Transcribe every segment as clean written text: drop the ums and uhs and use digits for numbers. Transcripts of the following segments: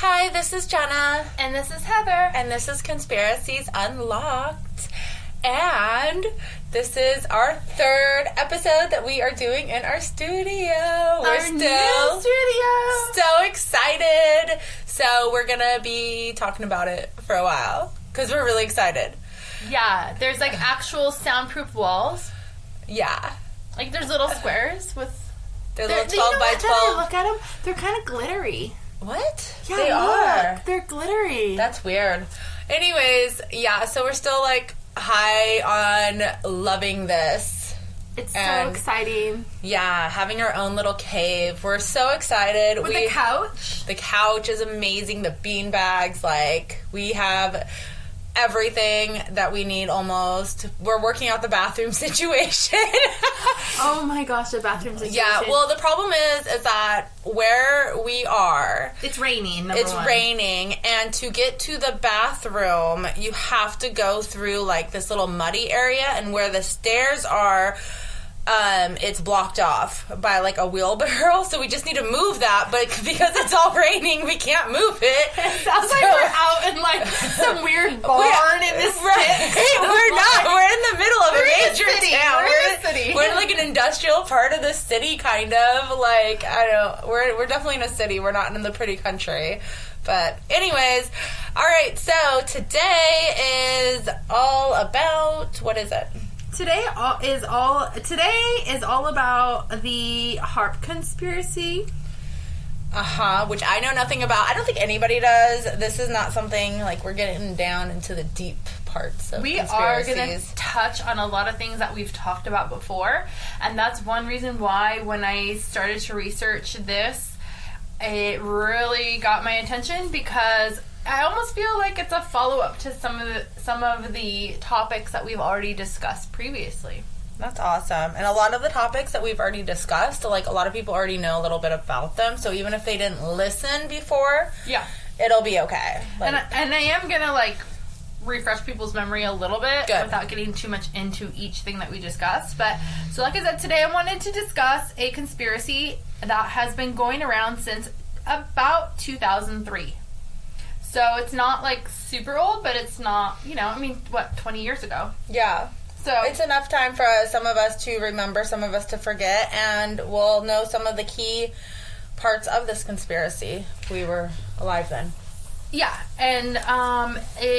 Hi, this is Jenna. And this is Heather. And this is Conspiracies Unlocked. And this is our third episode that we are doing in our studio. Our new studio. So excited. So we're going to be talking about it for a while because we're really excited. Yeah, there's like actual soundproof walls. Yeah. Like there's little squares with... They're little 12 by 12. Look at them. They're kind of glittery. What? Yeah, they are. They're glittery. That's weird. Anyways, yeah, so we're still like high on loving this. It's so exciting. Yeah, having our own little cave. We're so excited. With the couch. The couch is amazing. The bean bags, like we have everything that we need almost. We're working out the bathroom situation. Oh my gosh, the bathroom situation. Yeah, well, the problem is that where we are... It's raining, It's raining, and to get to the bathroom, you have to go through, like, this little muddy area, and where the stairs are... it's blocked off by like a wheelbarrow, so we just need to move that, but because it's all raining, we can't move it. It sounds like we're out in like some weird barn in this right. We're not. We're in the middle of a major town. We're in a city. We're in like an industrial part of the city, kind of. Like, I don't know. We're definitely in a city. We're not in the pretty country. But anyways, all right, so today is all about, what is it? Today is all about the HAARP conspiracy. Which I know nothing about. I don't think anybody does. This is not something, like, we're getting down into the deep parts of We conspiracies. are going to touch on a lot of things that we've talked about before, and that's one reason why when I started to research this, it really got my attention, because I almost feel like it's a follow-up to some of the topics that we've already discussed previously. That's awesome. And a lot of the topics that we've already discussed, like, a lot of people already know a little bit about them, so even if they didn't listen before, yeah, it'll be okay. Like, and I am going to, like, refresh people's memory a little bit. Good. Without getting too much into each thing that we discussed. But, so like I said, today I wanted to discuss a conspiracy that has been going around since about 2003. So it's not, like, super old, but it's not, 20 years ago. Yeah. So it's enough time for some of us to remember, some of us to forget, and we'll know some of the key parts of this conspiracy if we were alive then. Yeah, and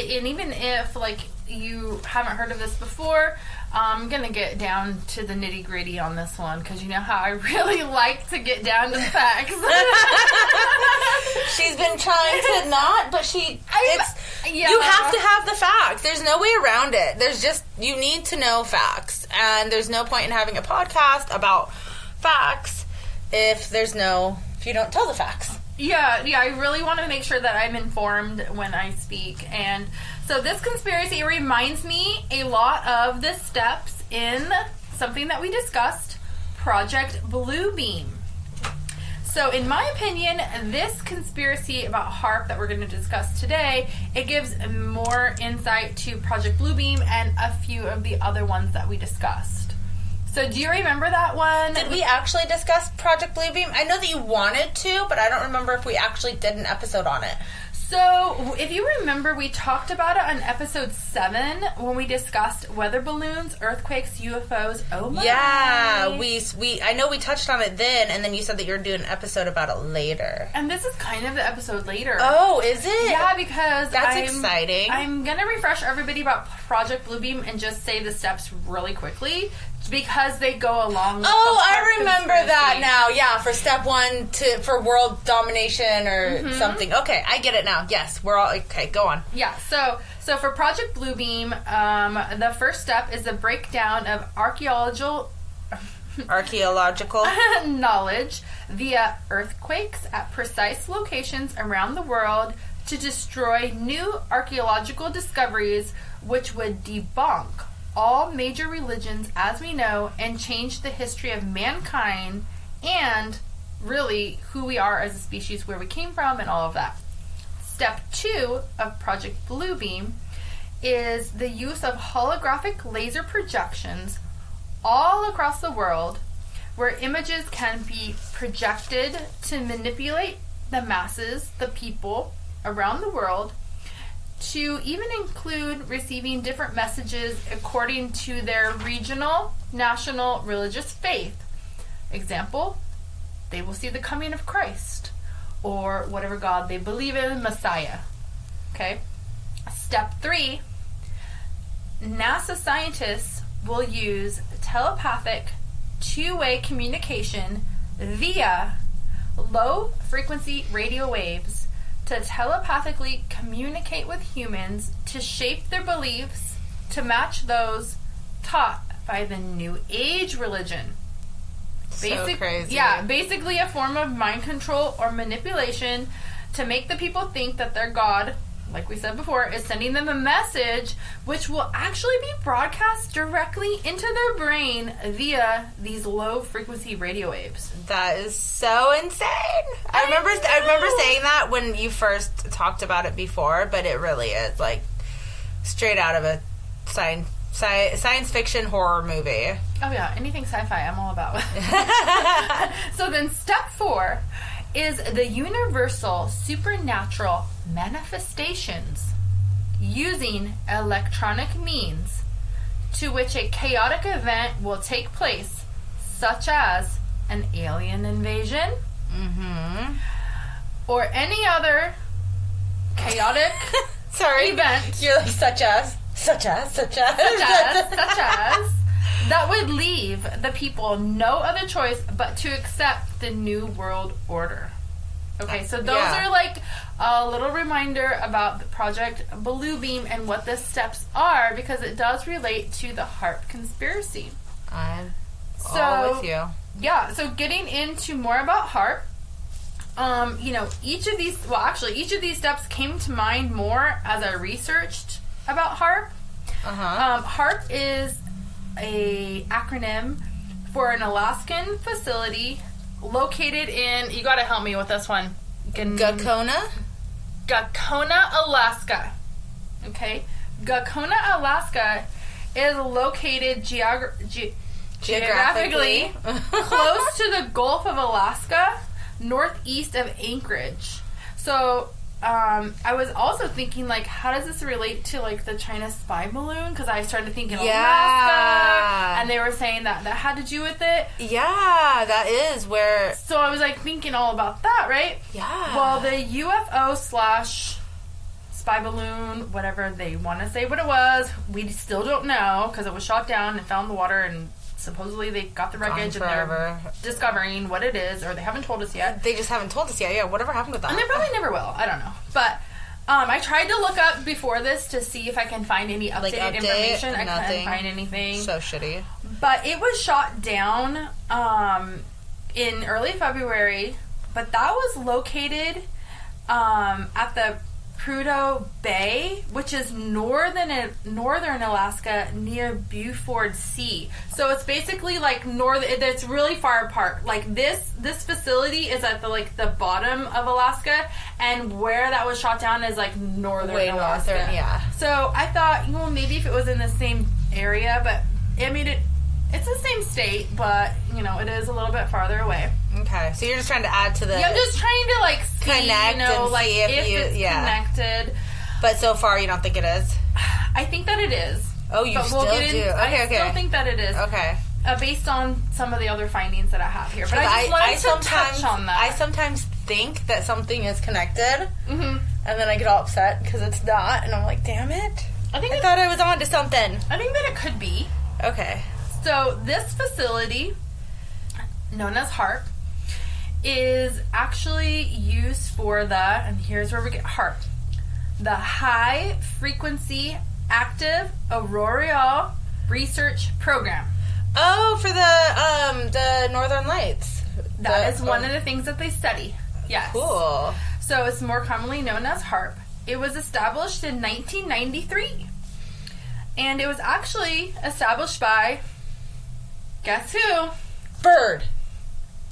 even if, like, you haven't heard of this before, I'm going to get down to the nitty-gritty on this one, because you know how I really like to get down to the facts. She's been trying to not, but you have to have the facts. There's no way around it. There's just, you need to know facts, and there's no point in having a podcast about facts if you don't tell the facts. Yeah, I really want to make sure that I'm informed when I speak. And so this conspiracy reminds me a lot of the steps in something that we discussed, Project Bluebeam. So in my opinion, this conspiracy about HAARP that we're going to discuss today, it gives more insight to Project Bluebeam and a few of the other ones that we discussed. So do you remember that one? Did we actually discuss Project Bluebeam? I know that you wanted to, but I don't remember if we actually did an episode on it. So, if you remember, we talked about it on episode 7 when we discussed weather balloons, earthquakes, UFOs. Oh my! Yeah, I know we touched on it then, and then you said that you're doing an episode about it later. And this is kind of the episode later. Oh, is it? Yeah, because that's exciting. I'm gonna refresh everybody about Project Bluebeam and just say the steps really quickly, because they go along with I remember that now. Yeah, for step 1 for world domination or something. Okay, I get it now. Yes, we're all okay. Go on. Yeah. So for Project Bluebeam, the first step is the breakdown of archaeological knowledge via earthquakes at precise locations around the world to destroy new archaeological discoveries, which would debunk all major religions as we know and change the history of mankind and really who we are as a species, where we came from, and all of that. Step 2 of Project Bluebeam is the use of holographic laser projections all across the world, where images can be projected to manipulate the masses, the people around the world, to even include receiving different messages according to their regional, national, religious faith. Example, they will see the coming of Christ, or whatever God they believe in, Messiah. Okay? Step 3, NASA scientists will use telepathic two-way communication via low-frequency radio waves to telepathically communicate with humans to shape their beliefs to match those taught by the New Age religion. So crazy. Yeah, basically a form of mind control or manipulation to make the people think that their God, like we said before, is sending them a message which will actually be broadcast directly into their brain via these low frequency radio waves. That is so insane. I remember saying that when you first talked about it before, but it really is like straight out of a science fiction horror movie. Oh yeah, anything sci-fi I'm all about. So then step 4 is the universal supernatural manifestations using electronic means to which a chaotic event will take place, such as an alien invasion or any other chaotic event. You're like such as that would leave the people no other choice but to accept the new world order. Okay, so those are like a little reminder about the Project Bluebeam and what the steps are, because it does relate to the HAARP conspiracy. I'm all with you. Yeah, so getting into more about HAARP, each of these steps came to mind more as I researched about HAARP. HAARP is a acronym for an Alaskan facility located in, you gotta help me with this one. Gakona, Alaska. Okay? Gakona, Alaska is located geographically close to the Gulf of Alaska, northeast of Anchorage. So, I was also thinking, like, how does this relate to, like, the China spy balloon? Because I started thinking Alaska, and they were saying that had to do with it. Yeah, that is where... So I was, like, thinking all about that, right? Yeah. Well, the UFO / spy balloon, whatever they want to say what it was, we still don't know, because it was shot down and fell in the water, and supposedly they got the wreckage and they're discovering what it is, or they haven't told us yet. They just haven't told us yet. Yeah, whatever happened with that? And they probably never will. I don't know. But I tried to look up before this to see if I can find any updated information. I couldn't find anything. So shitty. But it was shot down in early February, but that was located at the Prudhoe Bay, which is northern Alaska near Beaufort Sea. So it's basically like it's really far apart. Like this facility is at the bottom of Alaska, and where that was shot down is like northern Alaska. Northern, yeah. So I thought, maybe if it was in the same area, but I mean it's the same state, but it is a little bit farther away. Okay, so you're just trying to add to the... Yeah, I'm just trying to, see, connect and like, see if it's connected. But so far, you don't think it is? I think that it is. Oh, you still do? Okay, I still think that it is. Okay. Based on some of the other findings that I have here. But I just wanted to touch on that. I sometimes think that something is connected, and then I get all upset because it's not, and I'm like, damn it. I thought I was on to something. I think that it could be. Okay. So, this facility, known as HAARP, is actually used for and here's where we get HAARP, the High Frequency Active Auroral Research Program. Oh, for the Northern Lights. That is one of the things that they study. Yes. Cool. So it's more commonly known as HAARP. It was established in 1993. And it was actually established by, guess who? Bird.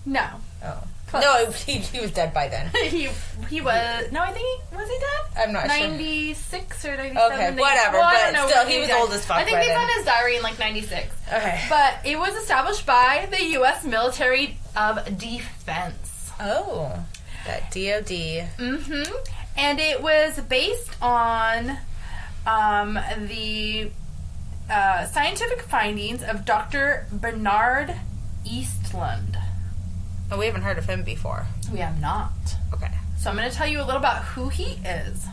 No. Oh. Close. No, he was dead by then. he was... No, I think was he dead? I'm not 96 sure. or 97. Okay, whatever. Well, but I don't know still, he was old as fuck. I think they found his diary in 96. Okay. But it was established by the U.S. Military of Defense. Oh. That DOD. Mm-hmm. And it was based on the scientific findings of Dr. Bernard Eastlund. Oh, we haven't heard of him before. We have not. Okay. So I'm going to tell you a little about who he is.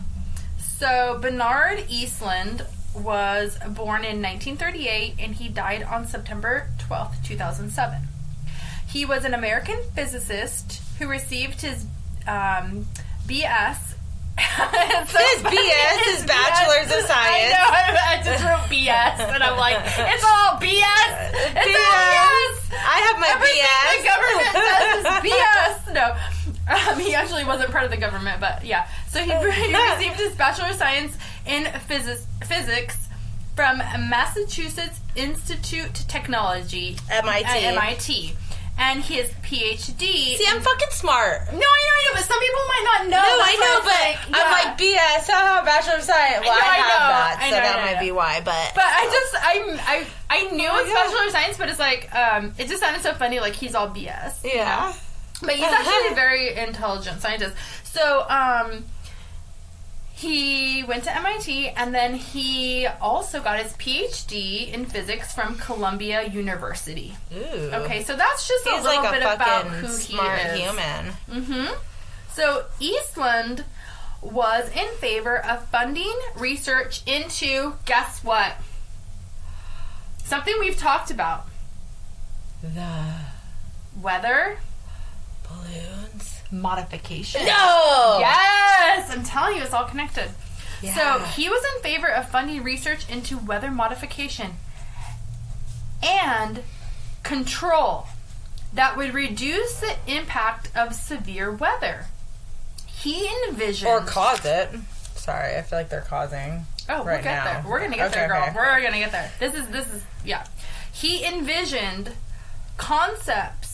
So Bernard Eastlund was born in 1938 and he died on September 12th, 2007. He was an American physicist who received his BS. His Bachelor's of Science. I know, I just wrote BS and I'm like, it's all BS. It's all BS. I have my Everything BS. the government says is BS. No, he actually wasn't part of the government, but yeah. So he received his Bachelor of Science in physics from Massachusetts Institute of Technology, MIT. And his PhD. See, I'm fucking smart. No, I know, but some people might not know. No, I know, but I'm like BS. Bachelor of Science. Well, I have that, so that might be why. But I knew it's Bachelor of Science, but it's like it just sounded so funny. Like he's all BS. Yeah. You know? But he's actually a very intelligent scientist. So he went to MIT, and then he also got his PhD in physics from Columbia University. Ooh. Okay, so that's just a little bit about who he is. Human. Mm-hmm. So Eastlund was in favor of funding research into, guess what? Something we've talked about. The weather balloons. Modification. No! Yes! I'm telling you, it's all connected. Yeah. So he was in favor of funding research into weather modification and control that would reduce the impact of severe weather. He envisioned... Or cause it. Sorry, I feel like they're causing. Oh, we'll get there. We're going to get there, girl. Okay. We're going to get there. This is, yeah. He envisioned concepts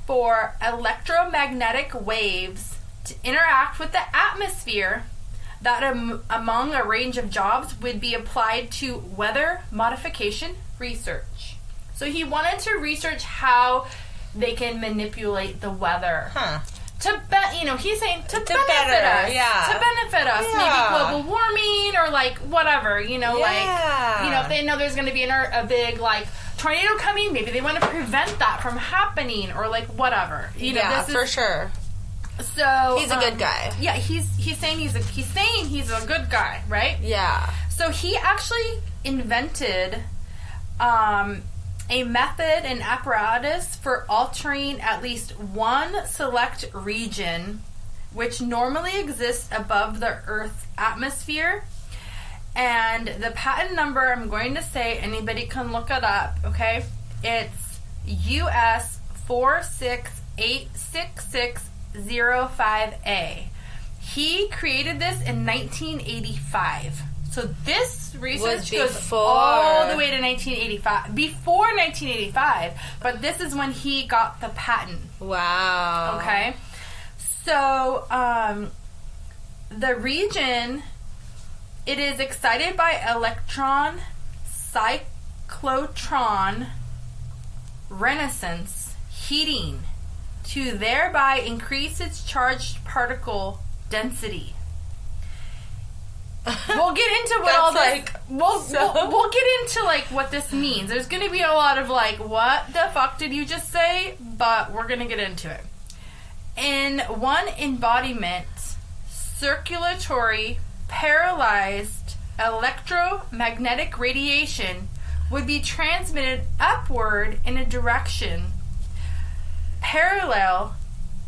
for electromagnetic waves to interact with the atmosphere that among a range of jobs would be applied to weather modification research. So he wanted to research how they can manipulate the weather. Huh. He's saying to benefit us. Yeah. To benefit us. Yeah. Maybe global warming or like whatever, if they know there's going to be a big tornado coming, maybe they want to prevent that from happening or whatever. For sure. So he's a good guy. Yeah, he's saying he's a good guy, right? Yeah. So he actually invented a method and apparatus for altering at least one select region which normally exists above the Earth's atmosphere. And the patent number, I'm going to say, anybody can look it up, okay? It's US 4686605A. He created this in 1985. So this research goes all the way to 1985. Before 1985, but this is when he got the patent. Wow. Okay? So, the region... It is excited by electron cyclotron resonance heating to thereby increase its charged particle density. We'll get into what all this. We'll get into what this means. There's going to be a lot of what the fuck did you just say? But we're going to get into it. In one embodiment, circulatory paralyzed electromagnetic radiation would be transmitted upward in a direction parallel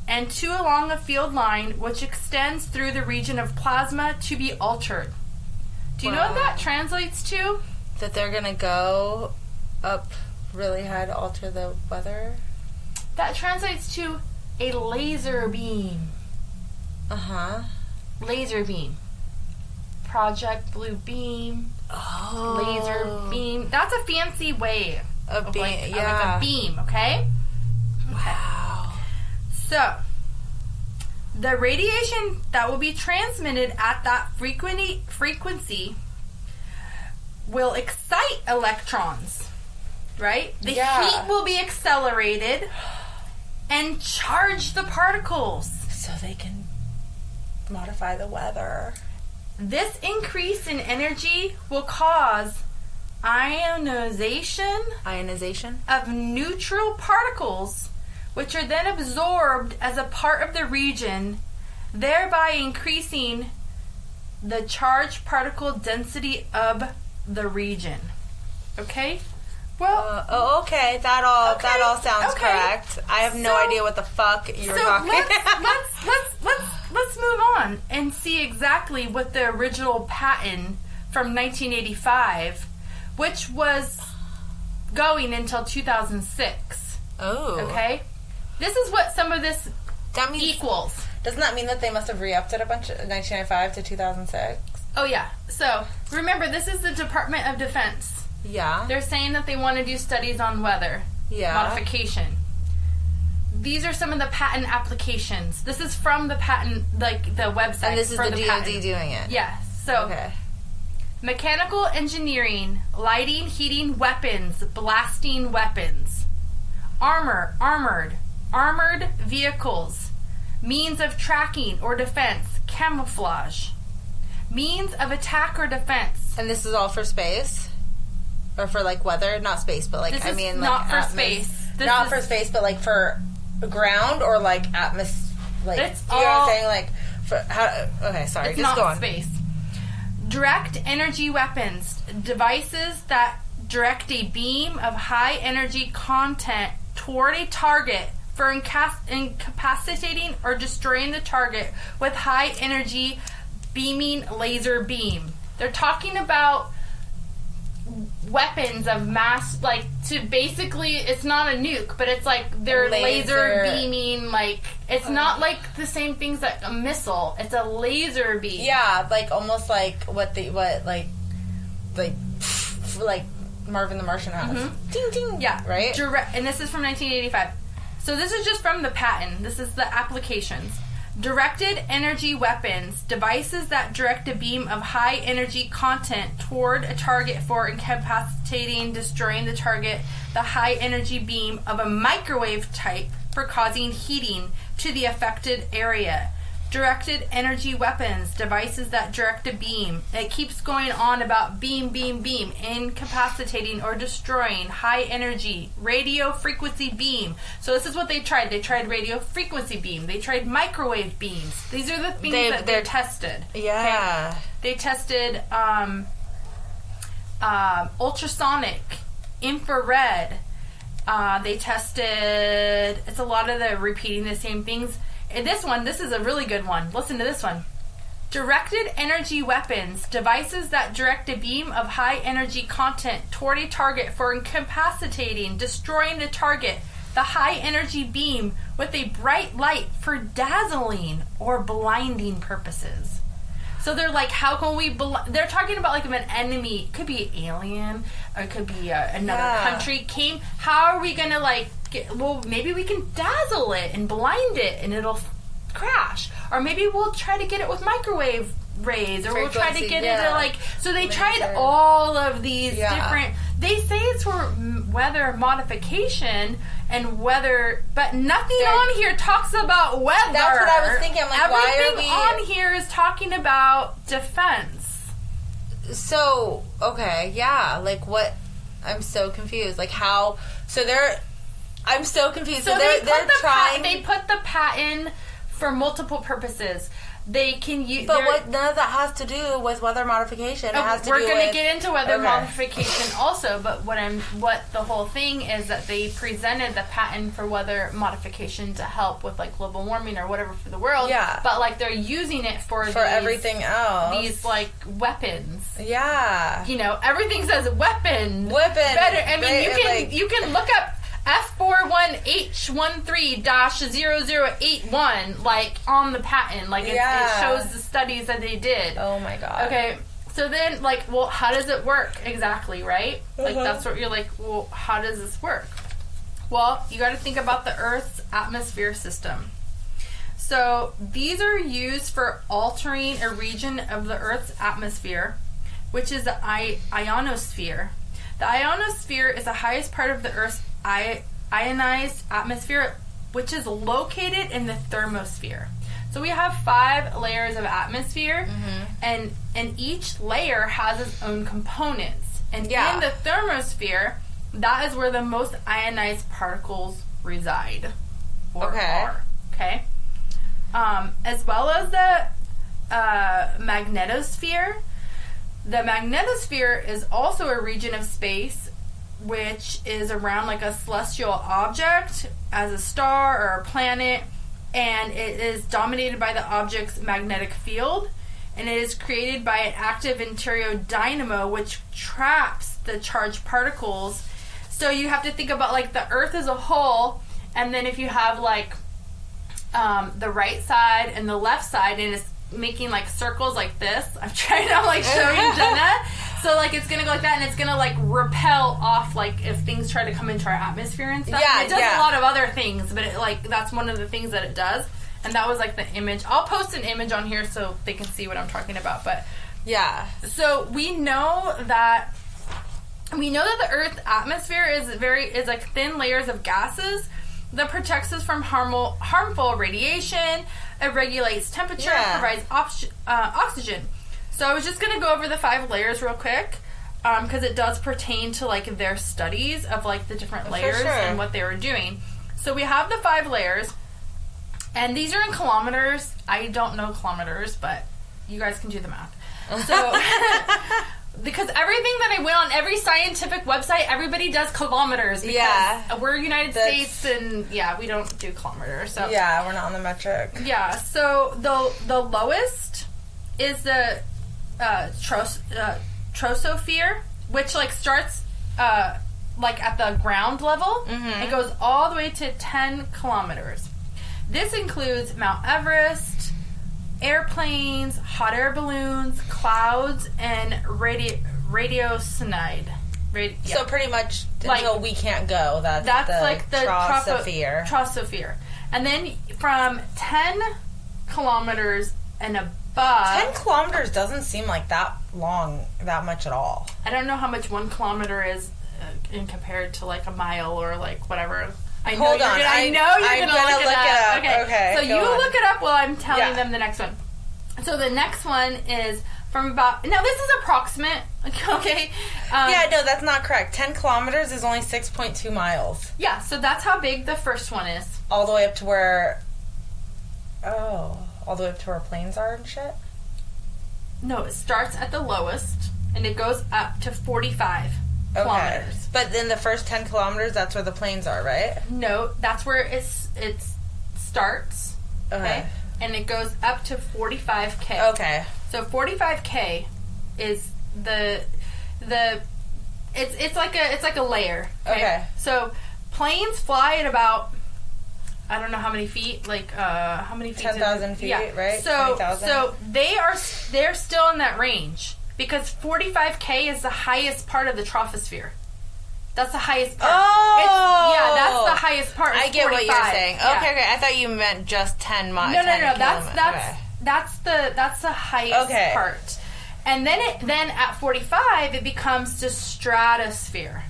and to along a field line which extends through the region of plasma to be altered. Do you know what that translates to? That they're going to go up really high to alter the weather? That translates to a laser beam. Uh-huh. Laser beam. Project Blue Beam. Oh. Laser beam. That's a fancy way of beam. like a beam, okay? Wow. So, the radiation that will be transmitted at that frequency will excite electrons, right? The heat will be accelerated and charge the particles. So they can modify the weather. This increase in energy will cause ionization of neutral particles, which are then absorbed as a part of the region, thereby increasing the charged particle density of the region. Okay? Well, okay. That all sounds correct. I have no idea what the fuck you were talking about. Let's move on and see exactly what the original patent from 1985, which was going until 2006. Oh. Okay? This is what some of this equals. Doesn't that mean that they must have re-upped it a bunch of 1995 to 2006? Oh, yeah. So, remember, this is the Department of Defense. Yeah. They're saying that they want to do studies on weather. Yeah. Modification. These are some of the patent applications. This is from the patent, like, the website. And this is the DoD patent. doing it? Yes. So, okay. Mechanical engineering, lighting, heating weapons, blasting weapons. Armored vehicles. Means of tracking or defense, camouflage. Means of attack or defense. And this is all for space? Or for, like, weather? Not space, but, like, this I mean, is like... not for space. Not for space, but, like, for ground or, like, atmosphere? Like, it's you know what I'm saying? Like, for... How, okay, sorry. It's just go on. not space. Direct energy weapons. Devices that direct a beam of high energy content toward a target for incapacitating or destroying the target with high energy beaming laser beam. They're talking about weapons of mass, like, to basically, it's not a nuke, but it's like they're laser beaming, like, it's not like the same things that a missile, it's a laser beam. Yeah, like, almost like like Marvin the Martian has. Mm-hmm. Ding, ding. Yeah. Right? And this is from 1985. So this is just from the patent. This is the applications. Directed energy weapons, devices that direct a beam of high energy content toward a target for incapacitating, destroying the target, the high energy beam of a microwave type for causing heating to the affected area. Directed energy weapons, devices that direct a beam. It keeps going on about beam, incapacitating or destroying, high energy, radio frequency beam. So this is what they tried. They tried radio frequency beam. They tried microwave beams. These are the things that they tested. Yeah. Okay? They tested ultrasonic, infrared. They tested, it's a lot of the repeating the same things. And this is a really good one. Listen to this one. Directed energy weapons, devices that direct a beam of high energy content toward a target for incapacitating, destroying the target, the high energy beam with a bright light for dazzling or blinding purposes. So they're like, how can we... They're talking about like if an enemy, it could be an alien, or it could be another country came. How are we going to like... well, maybe we can dazzle it and blind it and it'll crash. Or maybe we'll try to get it with microwave rays, or we'll try to get it to like... So they tried all of these different... They say it's for weather modification and weather, but nothing on here talks about weather. That's what I was thinking. I'm like, everything why are we... on here is talking about defense. So, okay, yeah. Like, what... I'm so confused. Like, how... So they're... I'm so confused. So they're trying... They put the patent for multiple purposes. They can use... But what none of that has to do with weather modification. It has to we're do going to with... get into weather modification also, but what the whole thing is that they presented the patent for weather modification to help with like global warming or whatever for the world. Yeah. But like they're using it for everything else. These like weapons. Yeah. You know, everything says weapon. Better. I mean, you can look up F41H13-0081 like on the patent, like it shows the studies that they did. Oh my god. Okay, so then like, well, how does it work exactly, right? Like that's what you're like, well, how does this work? Well, you got to think about the Earth's atmosphere system. So these are used for altering a region of the Earth's atmosphere, which is the ionosphere. The ionosphere is the highest part of the Earth's ionized atmosphere, which is located in the thermosphere. So we have 5 layers of atmosphere, and each layer has its own components. And in the thermosphere, that is where the most ionized particles reside, or are. Okay? As well as the magnetosphere. The magnetosphere is also a region of space which is around like a celestial object, as a star or a planet, and it is dominated by the object's magnetic field, and it is created by an active interior dynamo which traps the charged particles. So you have to think about like the Earth as a whole, and then if you have like the right side and the left side, and it's making like circles like this. I'm like showing Jenna. So like it's gonna go like that, and it's gonna like repel off like if things try to come into our atmosphere and stuff. Yeah, it does a lot of other things, but it, like that's one of the things that it does. And that was like the image. I'll post an image on here so they can see what I'm talking about. But yeah, so we know that the Earth's atmosphere is like thin layers of gases that protects us from harmful radiation. It regulates temperature, provides oxygen. So I was just going to go over the 5 layers real quick, because it does pertain to like their studies of like the different layers and what they were doing. So we have the 5 layers, and these are in kilometers. I don't know kilometers, but you guys can do the math. So because everything that I went on, every scientific website, everybody does kilometers because we're United States, and we don't do kilometers. So we're not on the metric. Yeah, so the lowest is the troposphere, which like starts like at the ground level and goes all the way to 10 kilometers. This includes Mount Everest, airplanes, hot air balloons, clouds, and radiosonide. So pretty much until we can't go. That's the like the troposphere. And then from 10 kilometers and above... 10 kilometers doesn't seem like that long, that much at all. I don't know how much 1 kilometer is in compared to like a mile or like whatever. I know you're going to look it up. Okay. So you look it up while I'm telling them the next one. So the next one is from about... Now, this is approximate, okay? That's not correct. 10 kilometers is only 6.2 miles. Yeah, so that's how big the first one is. All the way up to where... all the way up to where planes are and shit? No, it starts at the lowest, and it goes up to 45 kilometers. But then the first 10 kilometers, that's where the planes are, right? No, that's where it starts, okay? And it goes up to 45K. Okay. So 45K is it's like a layer. Okay. So planes fly at about, I don't know how many feet, like how many feet? 10,000 feet, right? So they're still in that range because 45K is the highest part of the troposphere. That's the highest part. Oh! That's the highest part. I get 45. What you're saying. Okay. I thought you meant just 10 miles. No. That's the highest part. And then at 45, it becomes the stratosphere.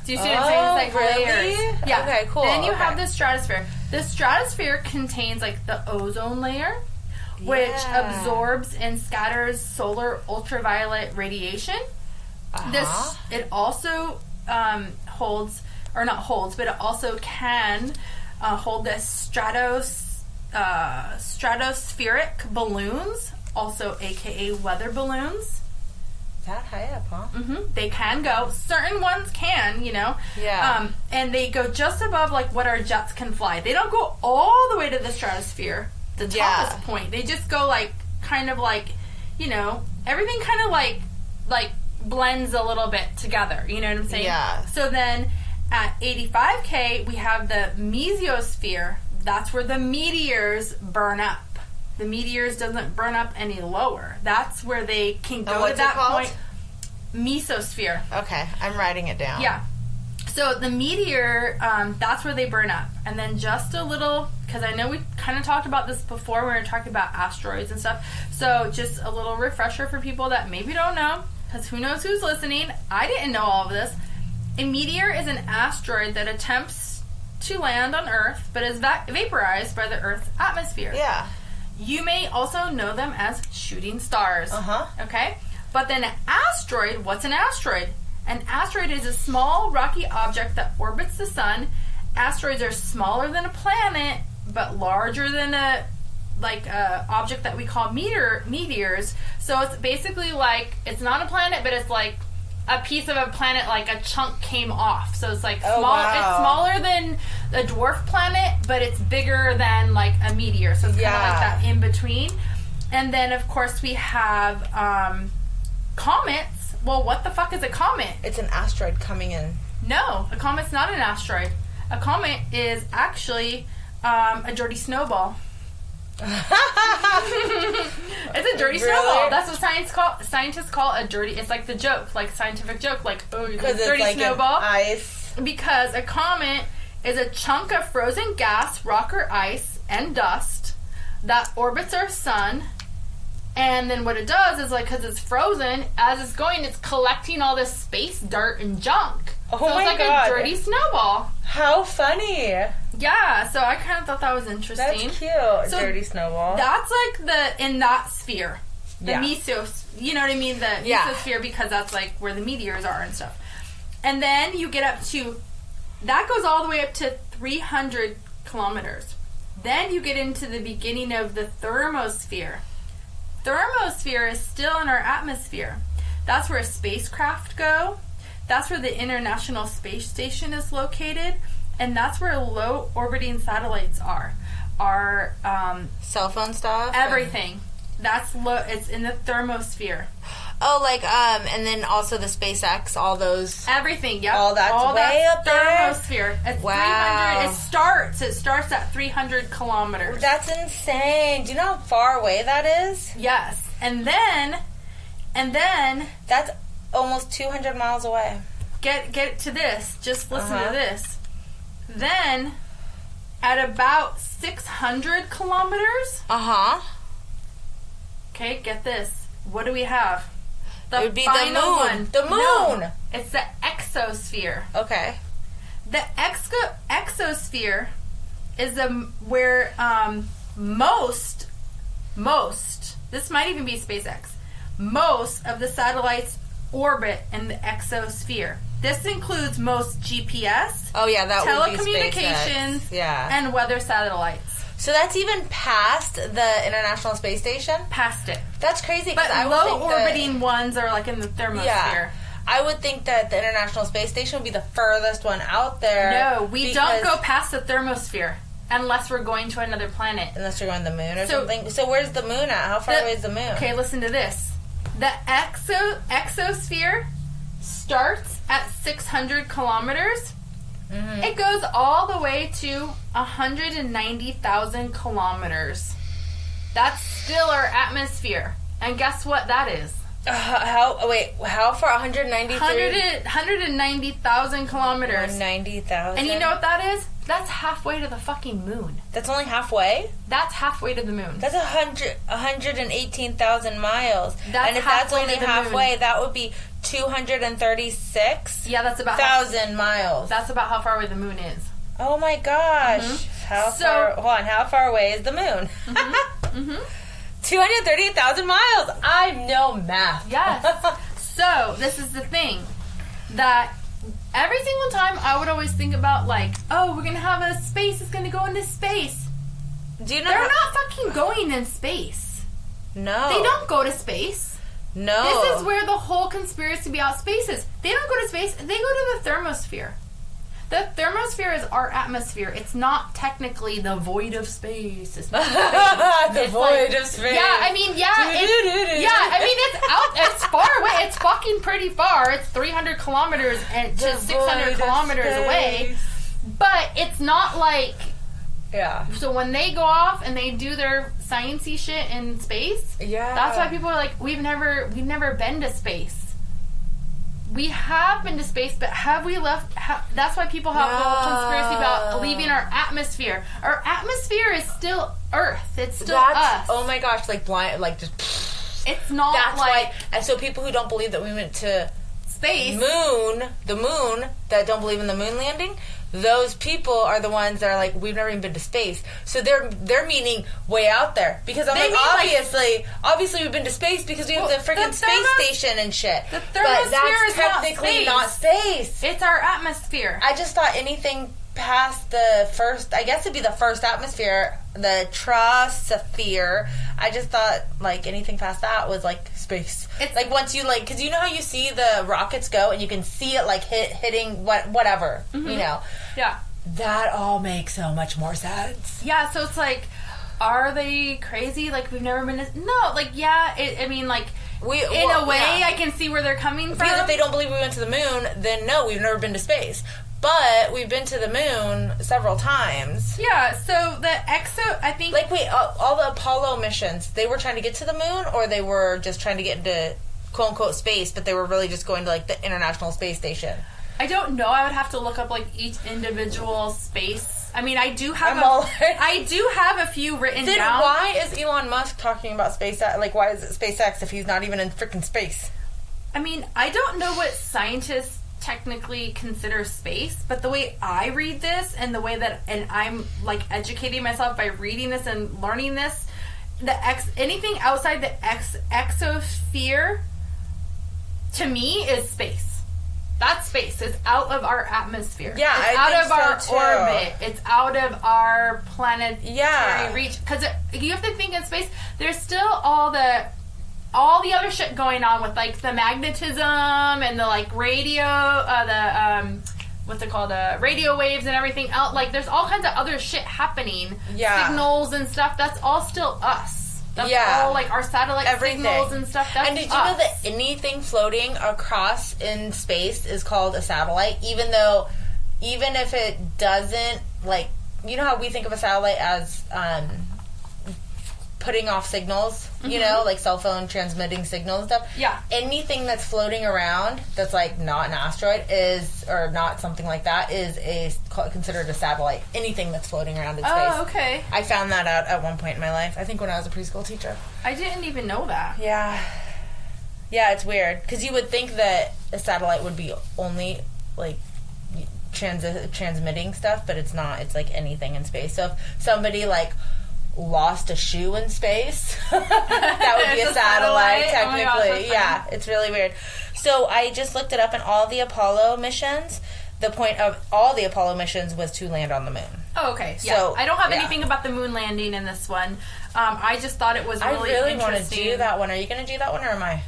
Do you see what I'm saying? It's like layers. Yeah. Okay, cool. Then you have the stratosphere. The stratosphere contains like the ozone layer, which absorbs and scatters solar ultraviolet radiation. It also holds, or not holds, but it also can hold the stratospheric balloons, also aka weather balloons. That high up, huh? Mm-hmm. They can go. Certain ones can, Yeah. And they go just above like what our jets can fly. They don't go all the way to the stratosphere, the topest point. They just go like kind of like, everything kind of like blends a little bit together. You know what I'm saying? Yeah. So then at 85K, we have the mesosphere. That's where the meteors burn up. The meteors doesn't burn up any lower. That's where they can go to that point. Mesosphere. Okay, I'm writing it down. Yeah. So the meteor, that's where they burn up. And then just a little, because I know we kind of talked about this before when we were talking about asteroids and stuff. So just a little refresher for people that maybe don't know, because who knows who's listening. I didn't know all of this. A meteor is an asteroid that attempts to land on Earth, but is vaporized by the Earth's atmosphere. Yeah. You may also know them as shooting stars. Okay? But then an asteroid, what's an asteroid? An asteroid is a small rocky object that orbits the sun. Asteroids are smaller than a planet, but larger than a object that we call meteors. So it's basically like, it's not a planet, but it's like a piece of a planet, like a chunk came off. So it's like It's smaller than a dwarf planet, but it's bigger than like a meteor. So it's kind of like that in between. And then of course we have comets. Well, what the fuck is a comet? It's an asteroid coming in. No, a comet's not an asteroid. A comet is actually a dirty snowball. It's a dirty snowball. That's what scientists call a dirty. It's like the joke, like scientific joke, like dirty like snowball. Ice. Because a comet is a chunk of frozen gas, rock or ice, and dust that orbits our sun. And then what it does is, like, because it's frozen, as it's going, it's collecting all this space dirt and junk. Oh so my it's like God. a dirty snowball. How funny. Yeah, so I kind of thought that was interesting. That's cute. So dirty snowball. That's like in that sphere. The you know what I mean? The mesosphere, because that's like where the meteors are and stuff. And then you get up to, that goes all the way up to 300 kilometers. Then you get into the beginning of the thermosphere. Thermosphere is still in our atmosphere. That's where spacecraft go. That's where the International Space Station is located. And that's where low orbiting satellites are. Our cell phone stuff? Everything. That's it's in the thermosphere. Oh, like, and then also the SpaceX, all those. Everything, yep. All that's way up there? Thermosphere. It's 300. It starts at 300 kilometers. That's insane. Do you know how far away that is? Yes. And then. That's almost 200 miles away. Get to this. Just listen to this. Then, at about 600 kilometers. Okay, get this. What do we have? It would be the moon. One. The moon! No, it's the exosphere. Okay. The exosphere is where most, this might even be SpaceX, most of the satellites orbit in the exosphere. This includes most GPS, that would be telecommunications, SpaceX. and weather satellites. So that's even past the International Space Station? Past it. That's crazy. But low-orbiting ones are like in the thermosphere. Yeah. I would think that the International Space Station would be the furthest one out there. No, we don't go past the thermosphere unless we're going to another planet. Unless you're going to the moon or something. So where's the moon at? How far away is the moon? Okay, listen to this. The exosphere starts at 600 kilometers. Mm-hmm. It goes all the way to 190,000 kilometers. That's still our atmosphere. And guess what that is? How far? 190,000 kilometers. 190,000. And you know what that is? That's halfway to the fucking moon. That's only halfway? That's halfway to the moon. That's 118,000 miles. And if that's only halfway, that would be 236. Yeah, that's about 1,000 miles. That's about how far away the moon is. Oh my gosh! Mm-hmm. How far away is the moon? Mm-hmm. 238,000 miles. I know math. Yes. So this is the thing that every single time I would always think about, like, oh, we're gonna have a space. It's gonna go into space. Do you know? They're not fucking going in space. No, they don't go to space. No, this is where the whole conspiracy about space is. They don't go to space. They go to the thermosphere. The thermosphere is our atmosphere. It's not technically the void of space. It's not the void of space. Yeah, I mean, it's out. It's far away. It's fucking pretty far. It's 300 kilometers and to 600 kilometers away. But it's not like. Yeah. So when they go off and they do their sciencey shit in space, that's why people are like, we've never been to space. We have been to space, but have we left? That's why people have the whole conspiracy about leaving our atmosphere. Our atmosphere is still Earth. It's still us. Oh my gosh, like blind, like just. It's not that's like. Why, and so people who don't believe that we went to space, the moon, that don't believe in the moon landing, those people are the ones that are like, we've never even been to space. So they're meaning way out there. Because I'm like, obviously we've been to space because we have the freaking space station and shit. The thermosphere but that's is technically not space. It's our atmosphere. I just thought anything past the first, I guess it'd be the first atmosphere, the troposphere. I just thought, like, anything past that was, like, space. It's like, once you, like, because you know how you see the rockets go and you can see it, like, hitting whatever, you know? Yeah. That all makes so much more sense. Yeah, so it's like, are they crazy? Like, we've never been to... No, like, yeah, I mean, like... I can see where they're coming from. Because if they don't believe we went to the moon, then no, we've never been to space. But we've been to the moon several times. Yeah, so the EXO, I think... Like, wait, all the Apollo missions, they were trying to get to the moon, or they were just trying to get into quote-unquote space, but they were really just going to, like, the International Space Station? I don't know. I would have to look up, like, each individual space. I mean, I do have a few written down. Then why is Elon Musk talking about SpaceX? Like, why is it SpaceX if he's not even in freaking space? I mean, I don't know what scientists technically consider space, but the way I read this and the way that, and I'm like educating myself by reading this and learning this, anything outside the exosphere to me is space. That's space. It's out of our atmosphere. Yeah, it's out of our orbit. It's out of our planetary reach. Because you have to think in space, there's still all the other shit going on with, like, the magnetism and the, like, radio, what's it called, radio waves and everything else. Like, there's all kinds of other shit happening. Yeah. Signals and stuff. That's all still us. That's all, like, our satellite signals and stuff. That's And did you know that anything floating across in space is called a satellite? Even if it doesn't, like, you know how we think of a satellite as, putting off signals, you know, like cell phone transmitting signals and stuff. Yeah. Anything that's floating around that's, like, not an asteroid or not something like that is considered a satellite. Anything that's floating around in space. Oh, okay. I found that out at one point in my life. I think when I was a preschool teacher. I didn't even know that. Yeah. Yeah, it's weird. Because you would think that a satellite would be only, like, transmitting stuff, but it's not. It's, like, anything in space. So if somebody, like, lost a shoe in space, that would be a satellite technically. Oh gosh, yeah, it's really weird. So I just looked it up, and all the Apollo missions, the point of all the Apollo missions was to land on the moon. Oh, okay. Yeah. So, I don't have anything about the moon landing in this one. I just thought it was really interesting. I really want to do that one. Are you going to do that one, or am I?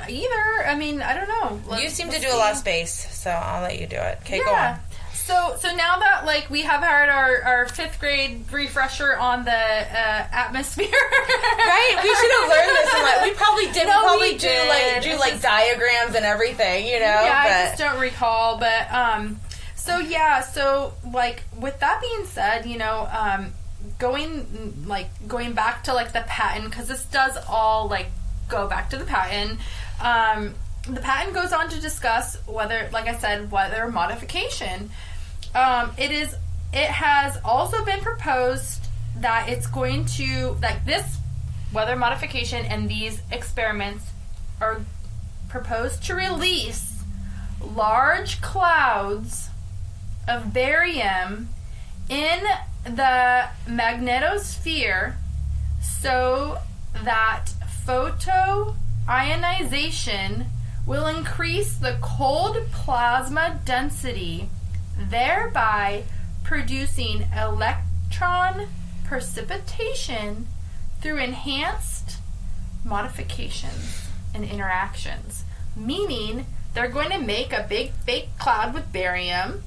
Either. I mean, I don't know. You seem to do a lot of space, so I'll let you do it. Okay, go on. So now that, like, we have had our 5th grade refresher on the atmosphere, right? We should have learned this. And, like, we probably did. No, we drew like diagrams and everything, you know. Yeah, but I just don't recall. But so like, with that being said, you know, going back to, like, the patent, because this does all, like, go back to the patent. The patent goes on to discuss whether, like I said, weather modification. It has also been proposed that it's going to, like, this weather modification and these experiments are proposed to release large clouds of barium in the magnetosphere so that photoionization will increase the cold plasma density, thereby producing electron precipitation through enhanced modifications and interactions. Meaning, they're going to make a big fake cloud with barium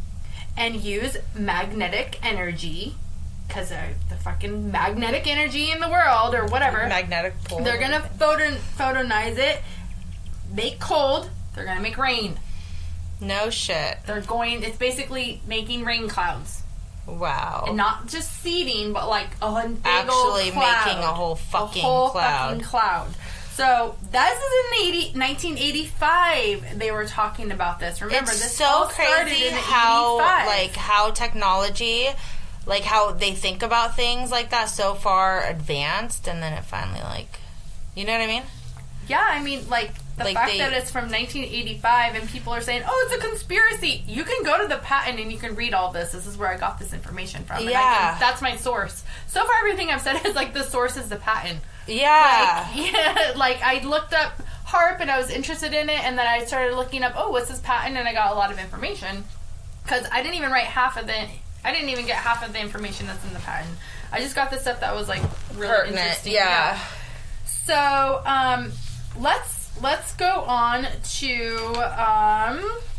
and use magnetic energy, because the fucking magnetic energy in the world, or whatever. Magnetic pole. They're going to photonize it, make cold, they're going to make rain. No shit. It's basically making rain clouds. Wow. And not just seeding, but, like, a big actually old cloud. Making a whole fucking cloud. So, this is in 1985 they were talking about this. Remember, it's this so all crazy started in 85. how technology, like, how they think about things like that so far advanced, and then it finally, like, you know what I mean? Yeah, I mean, like, the fact that it's from 1985 and people are saying, oh, it's a conspiracy. You can go to the patent and you can read all this. This is where I got this information from. And that's my source. So far, everything I've said is like the source is the patent. Yeah. Like I looked up HAARP and I was interested in it, and then I started looking up, oh, what's this patent? And I got a lot of information. Because I didn't even get half of the information that's in the patent. I just got the stuff that was like really pertinent. Interesting. Yeah. So, let's go on to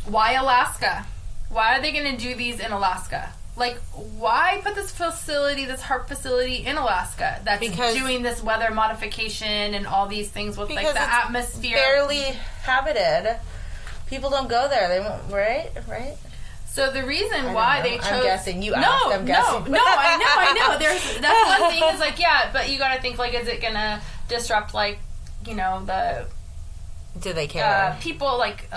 why Alaska? Why are they going to do these in Alaska? Like, why put this HAARP facility in Alaska that's doing this weather modification and all these things with like the atmosphere? Barely habited. People don't go there. They won't. Right. So the reason why they chose... I'm guessing. You asked. I'm guessing. No, I know. That's one thing is like, yeah, but you got to think, like, is it going to disrupt, like, you know, the... Do they care? People, like,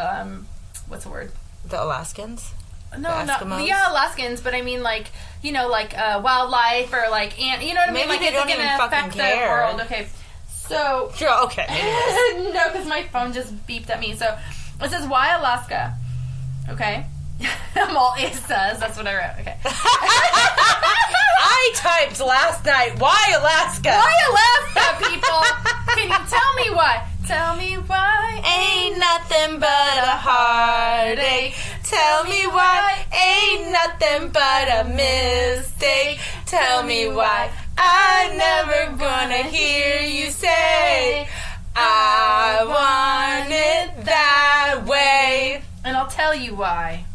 what's the word? The Alaskans? No, Alaskans, but I mean, like, you know, like, wildlife or, like, you know what I mean? Maybe like, they don't even fucking care. The world. Okay, so... Sure, okay. No, because my phone just beeped at me. So, it says, why Alaska? Okay. I'm all it says. That's what I wrote. Okay. I typed last night, why Alaska? Why Alaska, people? Can you tell me why? Tell me why ain't nothing but a heartache. Tell me why ain't nothing but a mistake. Tell me why I'm never gonna hear you say I want it that way. And I'll tell you why.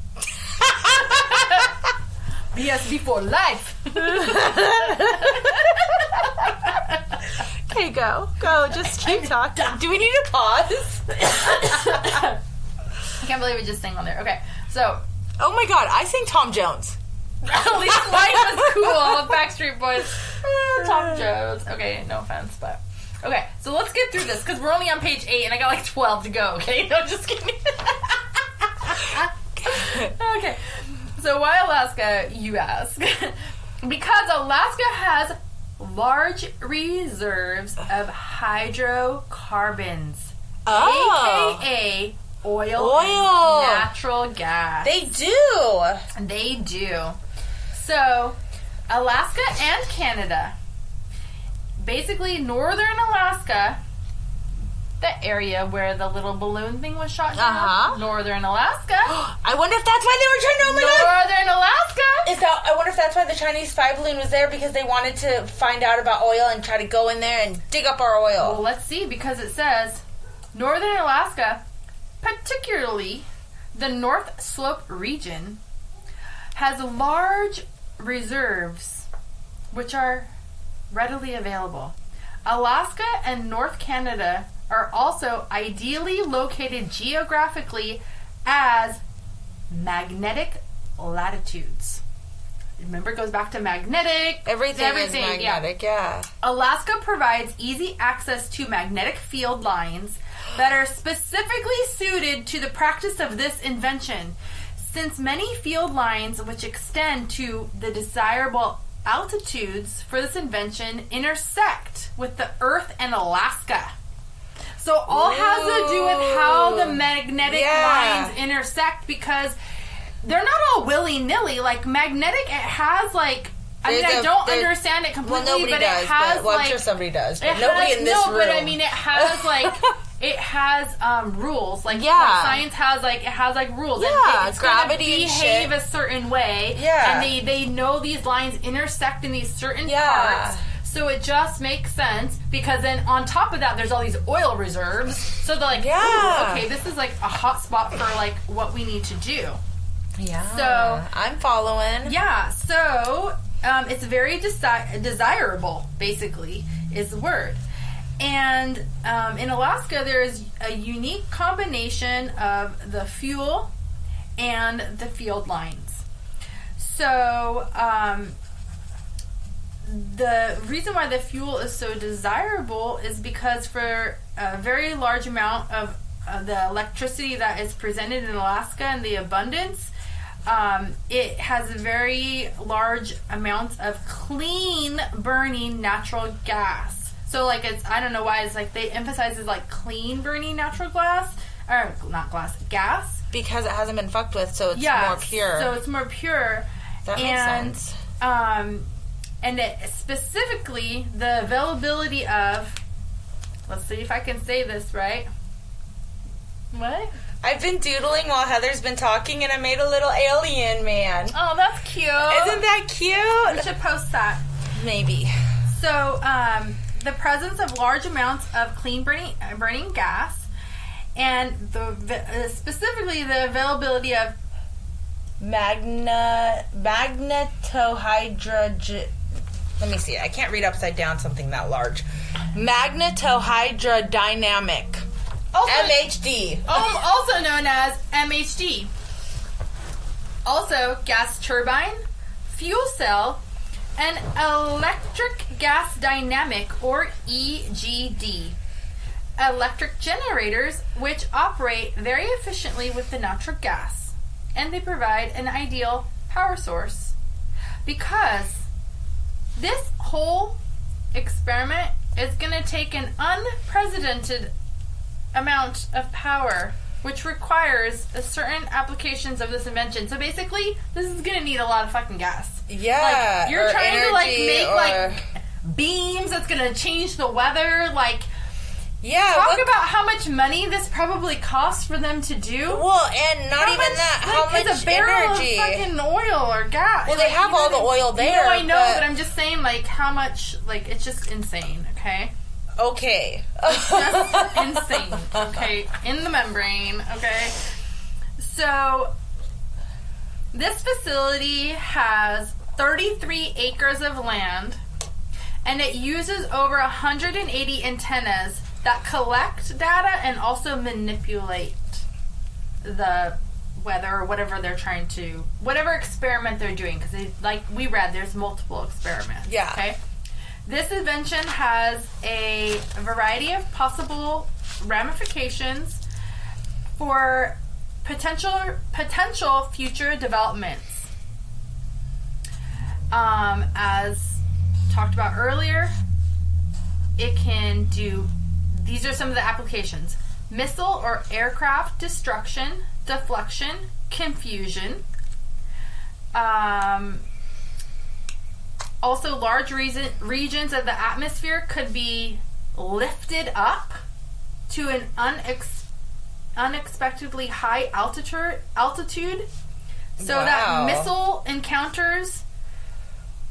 BSB for life. Okay, go. Just keep talking. Do we need to pause? I can't believe we just sang on there. Okay, so. Oh my god, I sing Tom Jones. At least mine was cool. Backstreet Boys. Tom Jones. Okay, no offense, but. Okay, so let's get through this because we're only on page 8 and I got like 12 to go, okay? No, just kidding. Okay, so why Alaska, you ask? Because Alaska has large reserves of hydrocarbons, aka oil and natural gas. They do. So, Alaska and Canada, basically northern Alaska, the area where the little balloon thing was shot down. Northern Alaska. I wonder if that's why they were trying to... Oh my God. Northern Alaska. I wonder if that's why the Chinese spy balloon was there, because they wanted to find out about oil and try to go in there and dig up our oil. Well, let's see, because it says Northern Alaska, particularly the North Slope region, has large reserves which are readily available. Alaska and North Canada are also ideally located geographically as magnetic latitudes. Remember, it goes back to magnetic. Everything is magnetic, yeah. Alaska provides easy access to magnetic field lines that are specifically suited to the practice of this invention, since many field lines which extend to the desirable altitudes for this invention intersect with the Earth and Alaska. So all has to do with how the magnetic lines intersect, because they're not all willy-nilly. Like, magnetic, it has, like... I don't understand it completely, but it has, I'm sure somebody does, but nobody in this room. No, but I mean, it has, like... It has rules. Like, science has, like... It has, like, rules. Yeah, and it's gravity and behave a certain way. Yeah. And they know these lines intersect in these certain parts. So it just makes sense, because then on top of that, there's all these oil reserves. So they're like, okay, this is like a hot spot for like what we need to do. Yeah. So I'm following. Yeah. So it's very desirable, basically, is the word. And in Alaska, there is a unique combination of the fuel and the field lines. So the reason why the fuel is so desirable is because for a very large amount of the electricity that is presented in Alaska and the abundance, it has very large amounts of clean burning natural gas. So, like, it's, I don't know why, it's like they emphasize like clean burning natural gas. Or, not glass, gas. Because it hasn't been fucked with, so it's more pure. So it's more pure. That makes sense. And it, specifically, the availability of, let's see if I can say this right. What? I've been doodling while Heather's been talking, and I made a little alien man. Oh, that's cute. Isn't that cute? We should post that. Maybe. So, the presence of large amounts of clean burning gas, and specifically the availability of magnetohydrogen. Let me see. I can't read upside down something that large. Magnetohydrodynamic. MHD. Also known as MHD. Also, gas turbine, fuel cell, and electric gas dynamic, or EGD. Electric generators, which operate very efficiently with the natural gas, and they provide an ideal power source. Because this whole experiment is going to take an unprecedented amount of power, which requires a certain applications of this invention. So basically, this is going to need a lot of fucking gas. Yeah. Like, you're trying to like make like beams that's going to change the weather. Like, talk about how much money this probably costs for them to do. Well, and not even that. How much is a barrel energy? Of fucking oil or gas? Well, they have all the oil there. I know, but I'm just saying, like, how much? Like, it's just insane. Okay. Okay. It's just insane. Okay, in the membrane. Okay. So this facility has 33 acres of land, and it uses over 180 antennas that collect data and also manipulate the weather or whatever they're trying to, whatever experiment they're doing, because like we read, there's multiple experiments. Yeah. Okay. This invention has a variety of possible ramifications for potential future developments. As talked about earlier, it can do, these are some of the applications: missile or aircraft destruction, deflection, confusion. Also, large regions of the atmosphere could be lifted up to an unexpectedly high altitude, so that missile encounters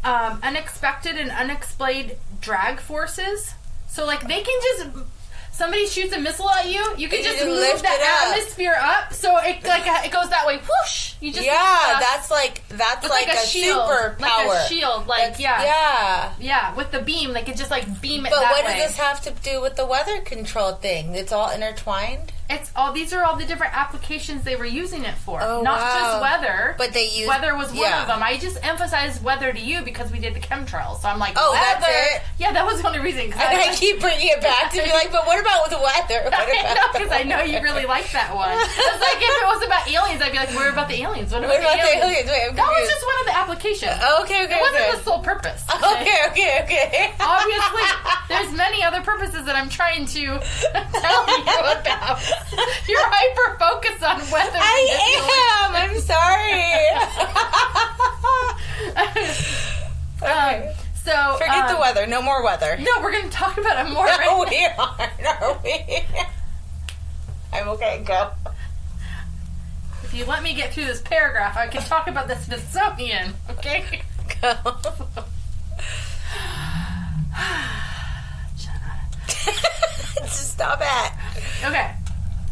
unexpected and unexplained drag forces. So, like, they can just, somebody shoots a missile at you, you can just move the atmosphere up, so it goes that way. Whoosh! You just that's like a shield, superpower. like a shield, like yeah, with the beam, they could just like beam it. But that what way. does this have to do with the weather control thing? It's all intertwined. It's all, these are all the different applications they were using it for. Oh, not just weather. But they use weather was one of them. I just emphasized weather to you because we did the chemtrails. So I'm like, oh, weather. that's it? Yeah, that was the only reason. I keep bringing it back to be like, but what about with the weather? Because I know you really like that one. It's like if it was about aliens, I'd be like, what about the aliens? What about the aliens? Wait, that was just one of the applications. Okay. It wasn't the sole purpose. Okay. Obviously, there's many other purposes that I'm trying to tell you about. You're hyper focused on weather. I am. I'm sorry. Okay. So forget the weather. No more weather. No, we're going to talk about it more. No, we aren't. Are we? I'm okay. Go. If you let me get through this paragraph, I can talk about the Smithsonian. Okay. Go. Just stop it. Okay.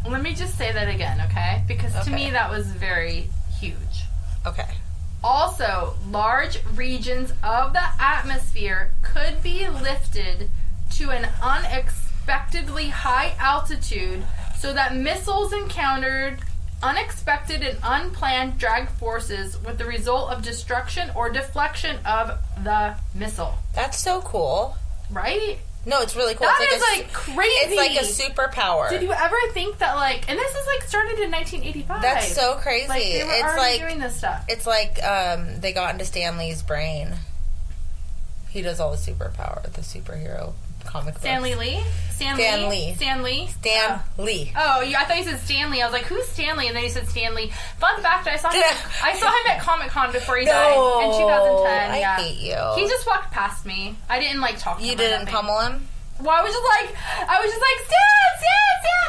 Let me just say that again, okay? Because to me that was very huge. Okay. Also, large regions of the atmosphere could be lifted to an unexpectedly high altitude so that missiles encountered unexpected and unplanned drag forces with the result of destruction or deflection of the missile. That's so cool. Right? No, it's really cool. That is like crazy. It's like a superpower. Did you ever think that, like, and this is like started in 1985. That's so crazy. Like, they were it's already like doing this stuff. It's like they got into Stan Lee's brain. He does all the superpower, the superhero comic books. Stan Lee. Stan Lee. Oh, I thought you said Stanley. I was like, who's Stanley? And then you said Stanley. Fun fact, I saw him at Comic-Con before he died in 2010. I hate you. He just walked past me. I didn't talk to him. You didn't pummel him? Well, I was just like, Stan,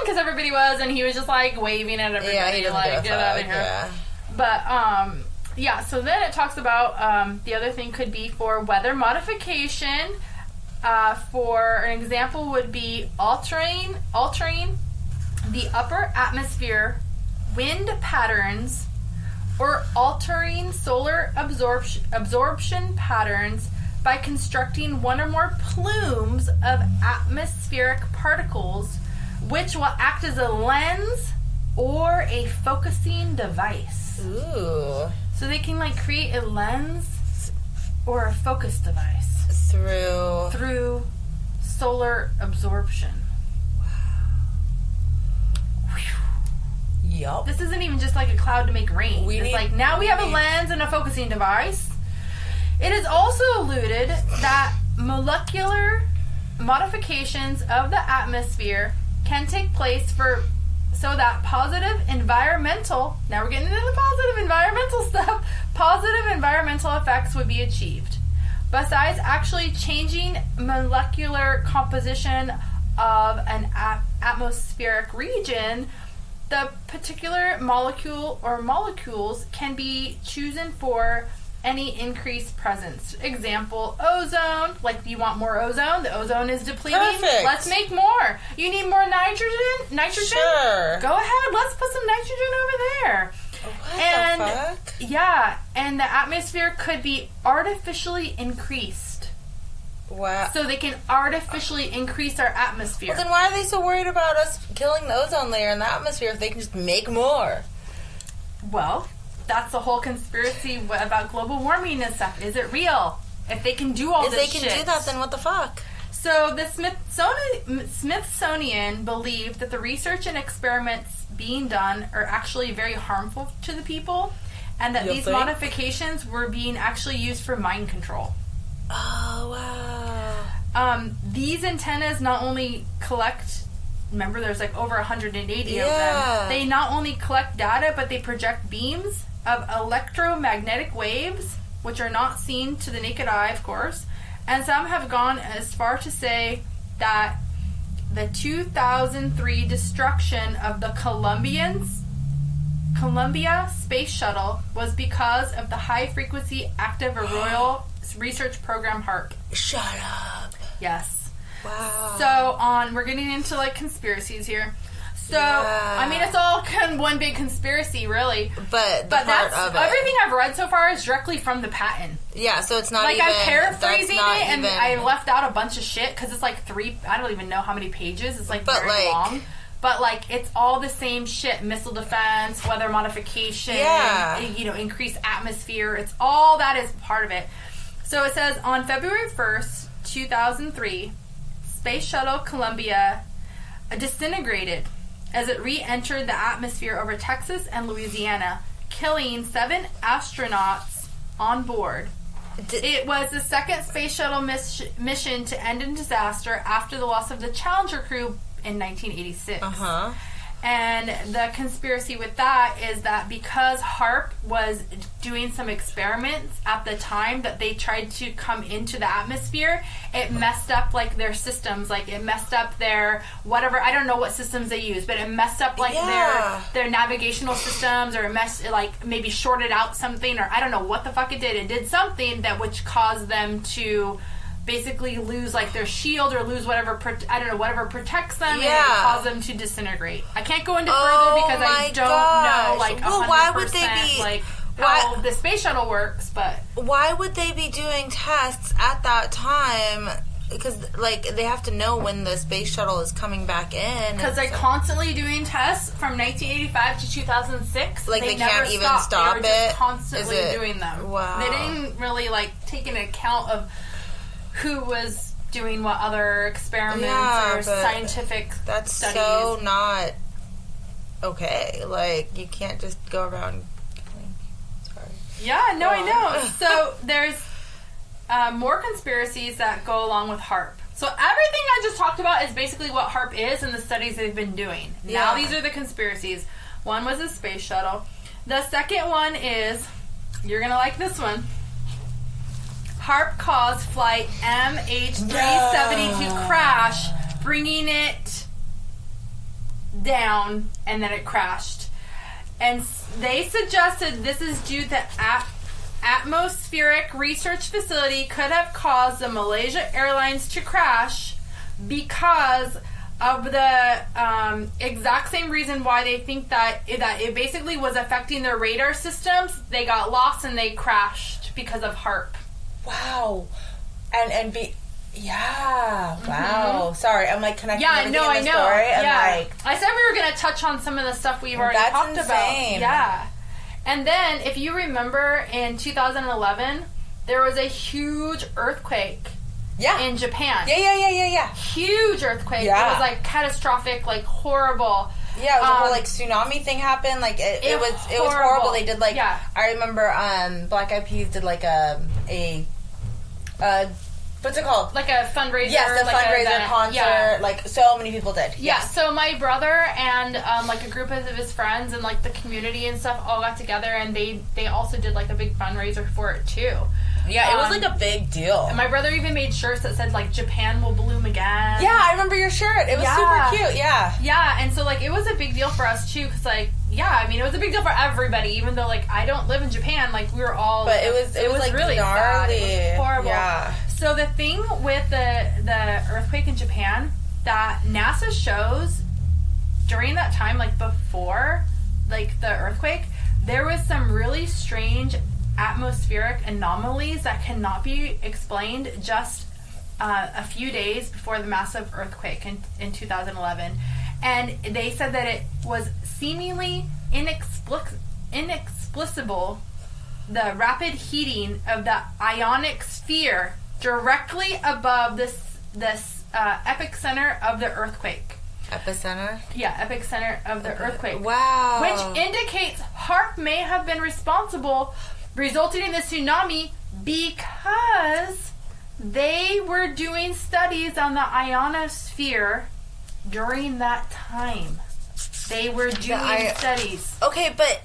because everybody was, and he was just waving at everybody. Yeah, he doesn't get out of here. Yeah. But, so then it talks about, the other thing could be for weather modification. For an example would be altering the upper atmosphere wind patterns or altering solar absorption patterns by constructing one or more plumes of atmospheric particles which will act as a lens or a focusing device. Ooh. So they can create a lens or a focus device. Through solar absorption. Wow. Yup. This isn't even just a cloud to make rain. Now we have a lens and a focusing device. It is also alluded that molecular modifications of the atmosphere can take place so that positive environmental, now we're getting into the positive environmental stuff, positive environmental effects would be achieved. Besides actually changing molecular composition of an atmospheric region, the particular molecule or molecules can be chosen for any increased presence. Example, ozone. You want more ozone? The ozone is depleting. Perfect. Let's make more. You need more nitrogen? Sure. Go ahead. Let's put some nitrogen over there. What the fuck? Yeah, and the atmosphere could be artificially increased. Wow. So they can artificially increase our atmosphere. Well, then why are they so worried about us killing the ozone layer in the atmosphere if they can just make more? Well, that's the whole conspiracy about global warming and stuff. Is it real? If they can do all this shit. If they can do that, then what the fuck? So the Smithsonian believed that the research and experiments being done are actually very harmful to the people, and that these modifications were being actually used for mind control. Oh, wow. These antennas not only collect, remember there's over 180 of them, they not only collect data, but they project beams of electromagnetic waves, which are not seen to the naked eye, of course, and some have gone as far to say that the 2003 destruction of the Columbia Space Shuttle was because of the high-frequency active Auroral research program HAARP. Shut up. Yes. Wow. So, we're getting into, conspiracies here. So, I mean, it's all one big conspiracy, really. But that's of it. Everything I've read so far is directly from the patent. Yeah, so it's not even... I'm paraphrasing it, and I left out a bunch of shit, because it's I don't even know how many pages. It's very long. But, it's all the same shit. Missile defense, weather modification, increased atmosphere. It's all that is part of it. So it says, on February 1st, 2003, Space Shuttle Columbia disintegrated as it re-entered the atmosphere over Texas and Louisiana, killing 7 astronauts on board. It was the second space shuttle mission to end in disaster after the loss of the Challenger crew in 1986. Uh-huh. And the conspiracy with that is that because HAARP was doing some experiments at the time that they tried to come into the atmosphere, it messed up their systems. It messed up their whatever. I don't know what systems they use, but it messed up their navigational systems, or it messed maybe shorted out something, or I don't know what the fuck it did. It did something which caused them to basically lose their shield or lose whatever whatever protects them, and it cause them to disintegrate. I can't go into further because I don't know 100% why would they be how the space shuttle works, but why would they be doing tests at that time? Because they have to know when the space shuttle is coming back in. Because they're constantly doing tests from 1985 to 2006. They never can't even stop they were it. Just constantly doing them. Wow. They didn't really take into account of who was doing what other experiments or scientific that's studies. So not okay. You can't just go around killing. Sorry. Yeah, no, I know. So there's more conspiracies that go along with HAARP. So everything I just talked about is basically what HAARP is and the studies they've been doing. Yeah. Now these are the conspiracies. One was a space shuttle. The second one is, you're going to like this one. HAARP caused flight MH370 to crash, bringing it down, and then it crashed. And they suggested this is due to atmospheric research facility could have caused the Malaysia Airlines to crash because of the exact same reason why they think that it basically was affecting their radar systems. They got lost and they crashed because of HAARP. Wow. Yeah. Wow. Sorry, I'm like connecting everything in the story. Yeah. And I said we were going to touch on some of the stuff we've already talked about. Yeah. And then, if you remember, in 2011, there was a huge earthquake. Yeah. In Japan. Yeah. Huge earthquake. Yeah. It was like catastrophic, like horrible. Yeah, it was a whole like tsunami thing happened. Like it was horrible. They did like I remember Black Eyed Peas did like a what's it called? Like a fundraiser. Yes, a like fundraiser concert. Yeah. Like so many people did. Yeah. Yes. So my brother and like a group of his friends and like the community and stuff all got together and they also did like a big fundraiser for it too. Yeah, it was like a big deal. And my brother even made shirts that said like Japan will bloom again. Yeah, I remember your shirt. It was super cute. Yeah. Yeah, and so like it was a big deal for us too, because like I mean it was a big deal for everybody, even though like I don't live in Japan. Like we were all. But it was like really gnarly. sad. It was horrible. Yeah. So the thing with the earthquake in Japan that NASA shows during that time, like before like the earthquake, there was some really strange atmospheric anomalies that cannot be explained just a few days before the massive earthquake in 2011. And they said that it was seemingly inexplicable, the rapid heating of the ionic sphere directly above this epicenter of the earthquake. Epicenter? Yeah, epicenter of the earthquake. Wow. Which indicates HAARP may have been responsible, resulting in the tsunami, because they were doing studies on the ionosphere during that time. They were doing studies. Okay, but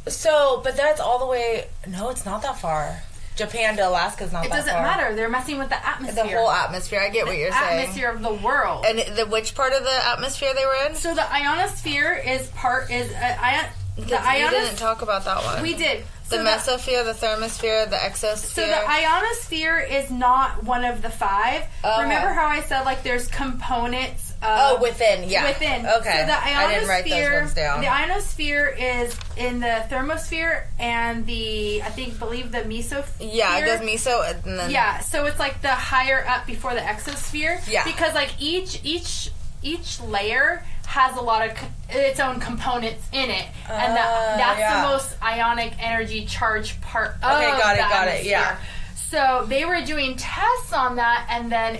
that's all the way. No, it's not that far. Japan to Alaska is not that far. It doesn't matter. They're messing with the atmosphere. The whole atmosphere. I get what you're saying. The atmosphere of the world. And which part of the atmosphere they were in? So the ionosphere is We didn't talk about that one. We did. The mesosphere, the thermosphere, the exosphere. So the ionosphere is not one of the five. Okay. Remember how I said like there's components of... within, yeah. Within. Okay. So the ionosphere, I didn't write those ones down. The ionosphere is in the thermosphere and the believe the mesosphere. Yeah, it goes meso and then... Yeah, so it's like the higher up before the exosphere. Yeah. Because like each layer has a lot of its own components in it, and that's the most ionic energy charged part of the atmosphere. Yeah. So they were doing tests on that, and then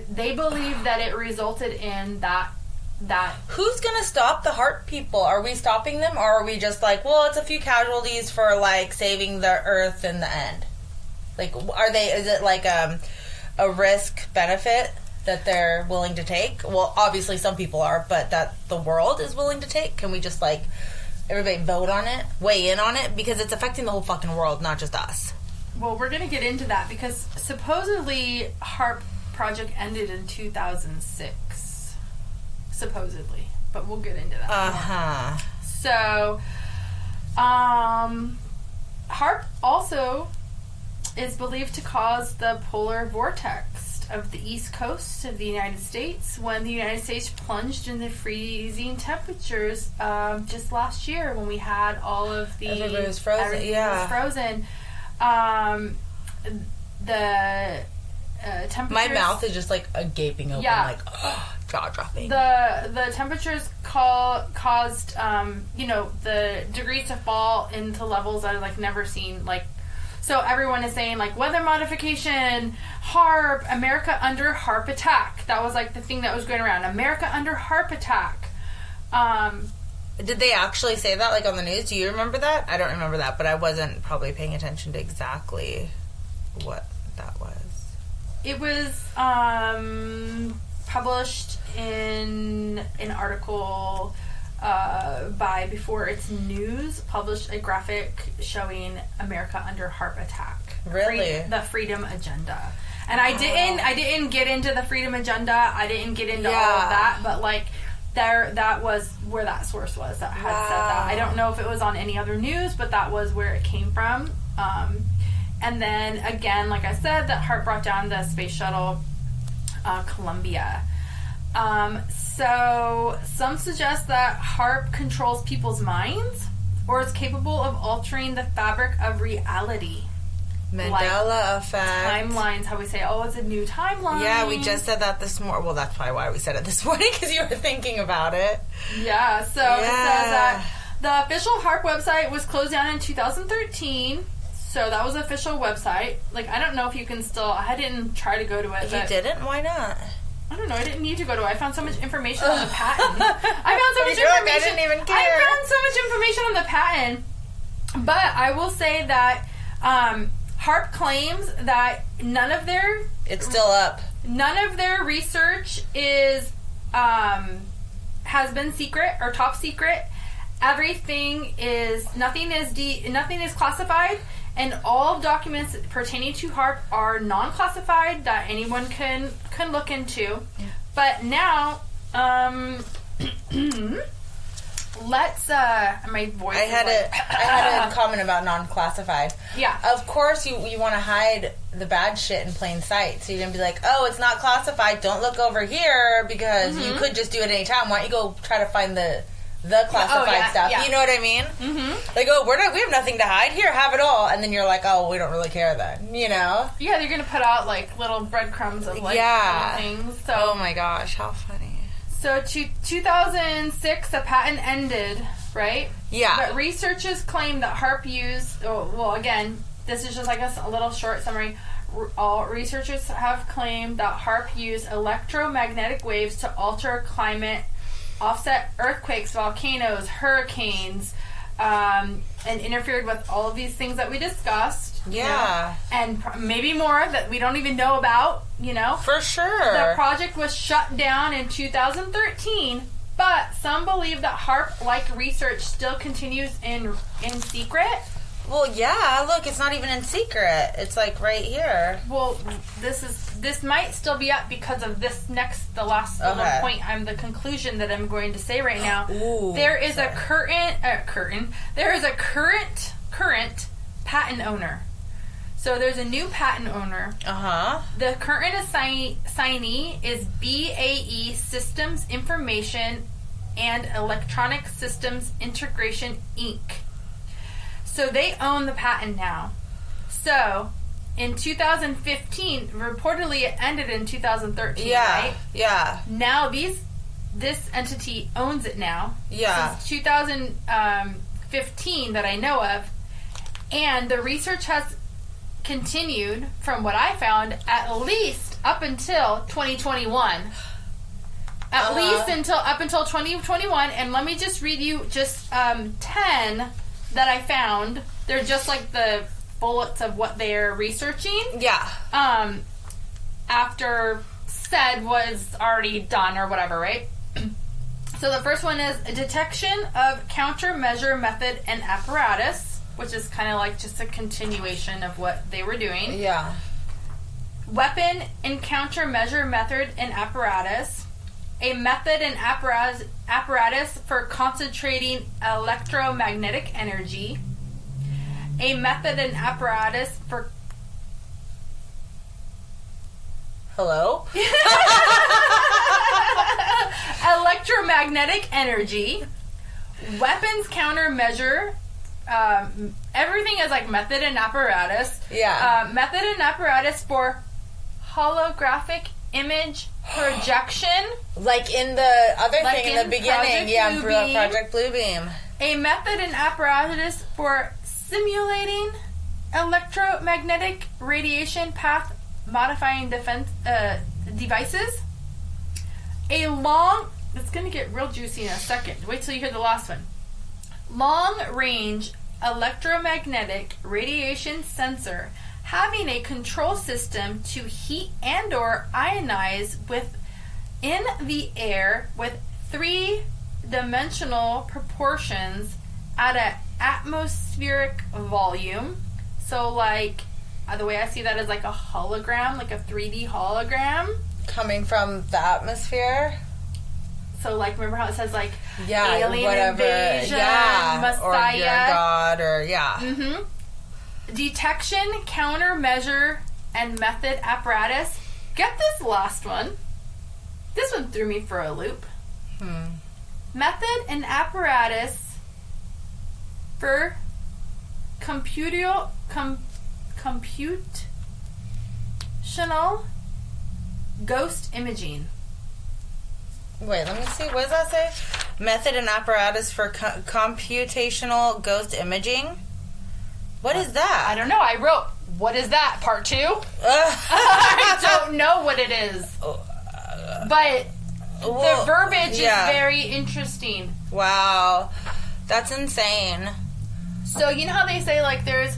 they believe that it resulted in that. Who's gonna stop the HAARP people? Are we stopping them, or are we just like, well, it's a few casualties for like saving the Earth in the end? Like, is it like a risk benefit that they're willing to take? Well, obviously some people are, but that the world is willing to take? Can we just like everybody vote on it, weigh in on it, because it's affecting the whole fucking world, not just us? Well, we're gonna get into that because supposedly HAARP project ended in 2006, supposedly, but we'll get into that. So, HAARP also is believed to cause the polar vortex of the east coast of the United States when the United States plunged into freezing temperatures just last year when we had all of the... Everybody was frozen. Everything was frozen. The temperatures... My mouth is just like a gaping open, like jaw dropping. The temperatures caused the degrees to fall into levels that I've like never seen. Like, so everyone is saying like weather modification, HAARP, America under HAARP attack. That was like the thing that was going around. America under HAARP attack. Did they actually say that like on the news? Do you remember that? I don't remember that, but I wasn't probably paying attention to exactly what that was. It was published in an article by Before It's News, published a graphic showing America under HAARP attack. Really? The Freedom Agenda. And I didn't get into the Freedom Agenda. I didn't get into all of that, but like that was where that source was that had said that. I don't know if it was on any other news, but that was where it came from. And then again, like I said, that HAARP brought down the space shuttle Columbia. So some suggest that HAARP controls people's minds or is capable of altering the fabric of reality. Mandela effect. Timelines, how we say, it's a new timeline. Yeah, we just said that this morning. Well, that's probably why we said it this morning, because you were thinking about it. Yeah, so it says that the official HAARP website was closed down in 2013. So that was the official website. Like, I don't know if you can still... I didn't try to go to it. You didn't? Why not? I don't know. I didn't need to go to it. I found so much information on the patent. I found so much information. I didn't even care. I found so much information on the patent. But I will say that HAARP claims that none of their... It's still up. None of their research is has been secret or top secret. Everything is... Nothing is classified. And all documents pertaining to HAARP are non-classified that anyone can look into. But now, let's. My voice. I had a comment about non-classified. Yeah. Of course, you want to hide the bad shit in plain sight. So you're gonna be like, oh, it's not classified. Don't look over here because you could just do it anytime. Why don't you go try to find the classified stuff. Yeah. You know what I mean? Mm-hmm. Like, we have nothing to hide. Here, have it all. And then you're like, oh, we don't really care then. You know? Yeah, they're going to put out, like, little breadcrumbs of, like, little things. So, oh, my gosh. How funny. So, 2006, the patent ended, right? Yeah. But researchers claim that HAARP used... again, this is just, like, a little short summary. All researchers have claimed that HAARP used electromagnetic waves to alter climate, offset earthquakes, volcanoes, hurricanes, and interfered with all of these things that we discussed. Yeah. And maybe more that we don't even know about, For sure. The project was shut down in 2013, but some believe that HAARP-like research still continues in secret. Well, yeah, look, it's not even in secret. It's, like, right here. Well, this might still be up because of the last little point. The conclusion that I'm going to say right now. Ooh, there is a there is a current patent owner. So there's a new patent owner. Uh-huh. The current assignee is BAE Systems Information and Electronic Systems Integration, Inc. So they own the patent now. So, in 2015, reportedly it ended in 2013, right? Yeah. Now this entity owns it now. Yeah. Since 2015 that I know of. And the research has continued, from what I found, at least up until 2021. At least up until 2021. And let me just read you just 10 that I found. They're just like the bullets of what they're researching. Yeah. After said was already done or whatever, right? So the first one is a detection of countermeasure method and apparatus, which is kind of like just a continuation of what they were doing. Yeah. Weapon and countermeasure method and apparatus. A method and apparatus for concentrating electromagnetic energy. A method and apparatus for... Hello? electromagnetic energy. Weapons countermeasure. Everything is like method and apparatus. Yeah. Method and apparatus for holographic image projection. Like in the other thing in the beginning. Project Bluebeam. A method and apparatus for simulating electromagnetic radiation path modifying defense devices. A long... It's going to get real juicy in a second. Wait till you hear the last one. Long-range electromagnetic radiation sensor having a control system to heat and or ionize within the air with 3-dimensional proportions at an atmospheric volume. So, like, the way I see that is like a hologram, like a 3D hologram. Coming from the atmosphere? So, like, remember how it says, like, yeah, alien whatever. invasion, Yeah, Messiah. or your God, or, yeah. Mm-hmm. Detection, countermeasure, and method apparatus. Get this last one. This one threw me for a loop. Method and apparatus for computational ghost imaging. Wait, let me see. What does that say? Method and apparatus for computational ghost imaging? What is that? I don't know. I wrote, what is that? Part 2? I don't know what it is. But the verbiage is very interesting. Wow. That's insane. So, you know how they say, like, there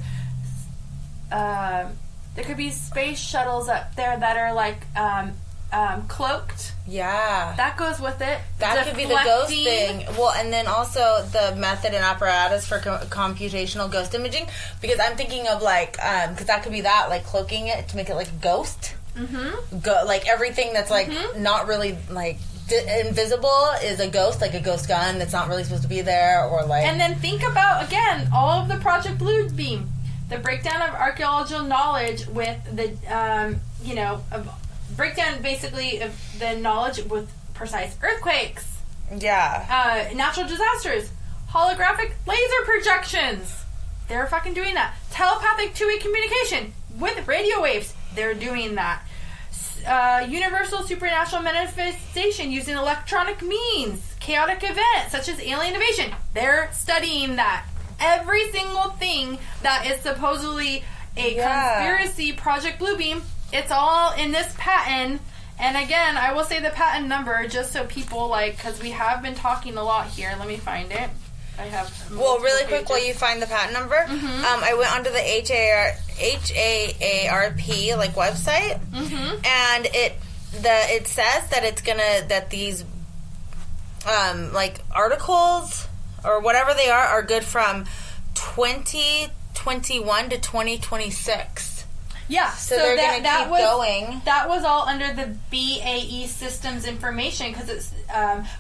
could be space shuttles up there that are, like, cloaked? Yeah. That goes with it. That could be the ghost thing. Well, and then also the method and apparatus for computational ghost imaging. Because I'm thinking of, like, because that could be that, like, cloaking it to make it like a ghost. Mm-hmm. Like, everything that's, like, not really, like, invisible is a ghost, like a ghost gun that's not really supposed to be there, or, like... And then think about, again, all of the Project Blue Beam. The breakdown of archaeological knowledge with the, breakdown, basically, of the knowledge with precise earthquakes. Yeah. Natural disasters. Holographic laser projections. They're fucking doing that. Telepathic two-way communication with radio waves. They're doing that. Universal supernatural manifestation using electronic means. Chaotic events such as alien invasion. They're studying that. Every single thing that is supposedly a conspiracy Project Bluebeam, it's all in this patent. And again, I will say the patent number just so people, like, because we have been talking a lot here. Let me find it. I have really quick while you find the patent number, I went onto the HAARP like website, and it says that it's that these like articles or whatever they are good from 2021 to 2026. Yeah, so they're going to keep going. That was all under the BAE Systems information, because it's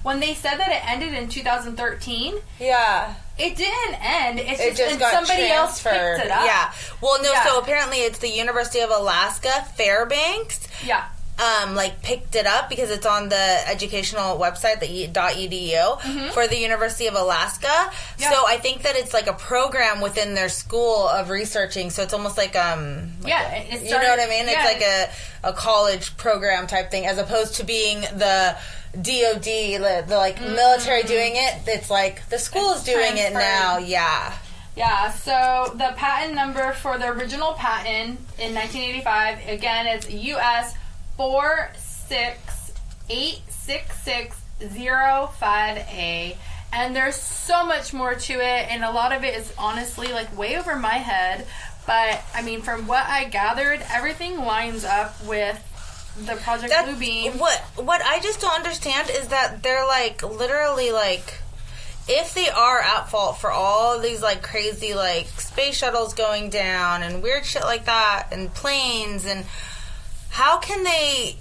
when they said that it ended in 2013. Yeah, it didn't end. It just got somebody transferred. else picked it up. Yeah. Well, no. Yeah. So apparently, it's the University of Alaska Fairbanks. Yeah. Like picked it up because it's on the educational website, the .edu for the University of Alaska. Yeah. So I think that it's like a program within their school of researching. So it's almost like you know what I mean? Yeah. It's like a college program type thing, as opposed to being the DOD, the like military doing it. It's like the school is doing it now. Yeah. Yeah, so the patent number for the original patent in 1985, again, it's US 4686605A, and there's so much more to it, and a lot of it is honestly like way over my head, but I mean, from what I gathered, everything lines up with the Project Bluebeam. What I just don't understand is that they're like literally like, if they are at fault for all these like crazy like space shuttles going down and weird shit like that and planes, and how can they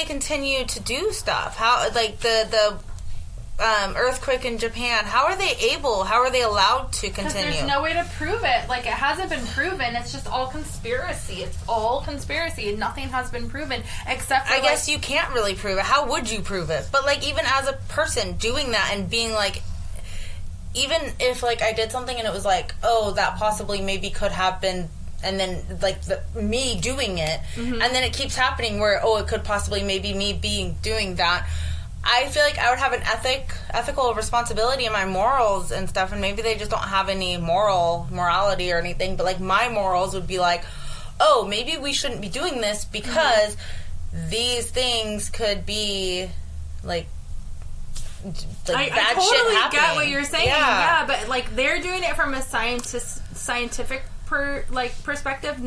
continue to do stuff? How, like, the earthquake in Japan, how are they allowed to continue? Because there's no way to prove it. Like, it hasn't been proven. It's just all conspiracy. It's all conspiracy. Nothing has been proven except for, I guess you can't really prove it. How would you prove it? But, like, even as a person doing that and being like, even if, like, I did something and it was like, oh, that possibly maybe could have been, and then, like, me doing it, and then it keeps happening where, oh, it could possibly maybe me doing that. I feel like I would have an ethical responsibility in my morals and stuff, and maybe they just don't have any morality or anything, but, like, my morals would be like, oh, maybe we shouldn't be doing this because these things could be, like I bad shit happening. Get what you're saying. Yeah, but, like, they're doing it from a scientific perspective,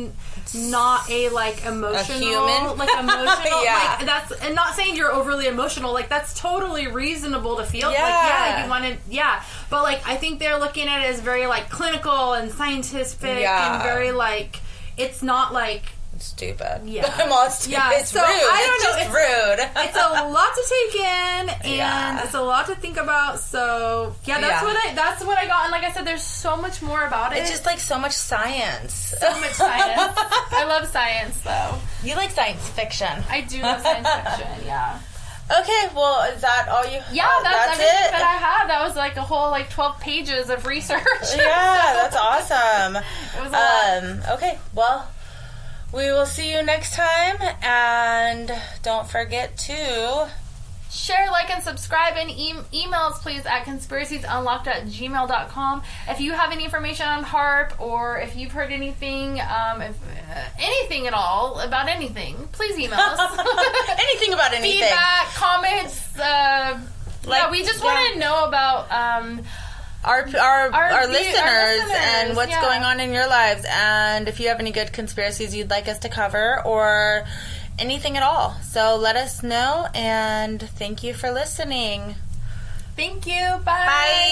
not a like emotional, a human. like emotional. Yeah. Like that's, and not saying you're overly emotional. Like that's totally reasonable to feel. Yeah. Like yeah, you want to, yeah. But like I think they're looking at it as very like clinical and scientific and very like it's not like. Stupid. Yeah. I'm all stupid. Yeah. It's so rude. I don't it's know. just rude. It's a lot to take in, and it's a lot to think about. So yeah, that's what I got. And like I said, there's so much more about it. It's just like so much science. So much science. I love science, though. You like science fiction. I do love science fiction. Yeah. Okay, well, is that all you? Yeah, that's it. That I had. That was like a whole 12 pages of research. Yeah, that's awesome. It was a lot. Okay, well. We will see you next time, and don't forget to share, like, and subscribe, and email us, please, at conspiraciesunlocked@gmail.com. If you have any information on HAARP, or if you've heard anything, anything at all about anything, please email us. Anything about anything. Feedback, comments, we just want to know about... Our listeners and what's yeah. going on in your lives, and if you have any good conspiracies you'd like us to cover or anything at all. So let us know, and thank you for listening. Thank you. Bye. Bye.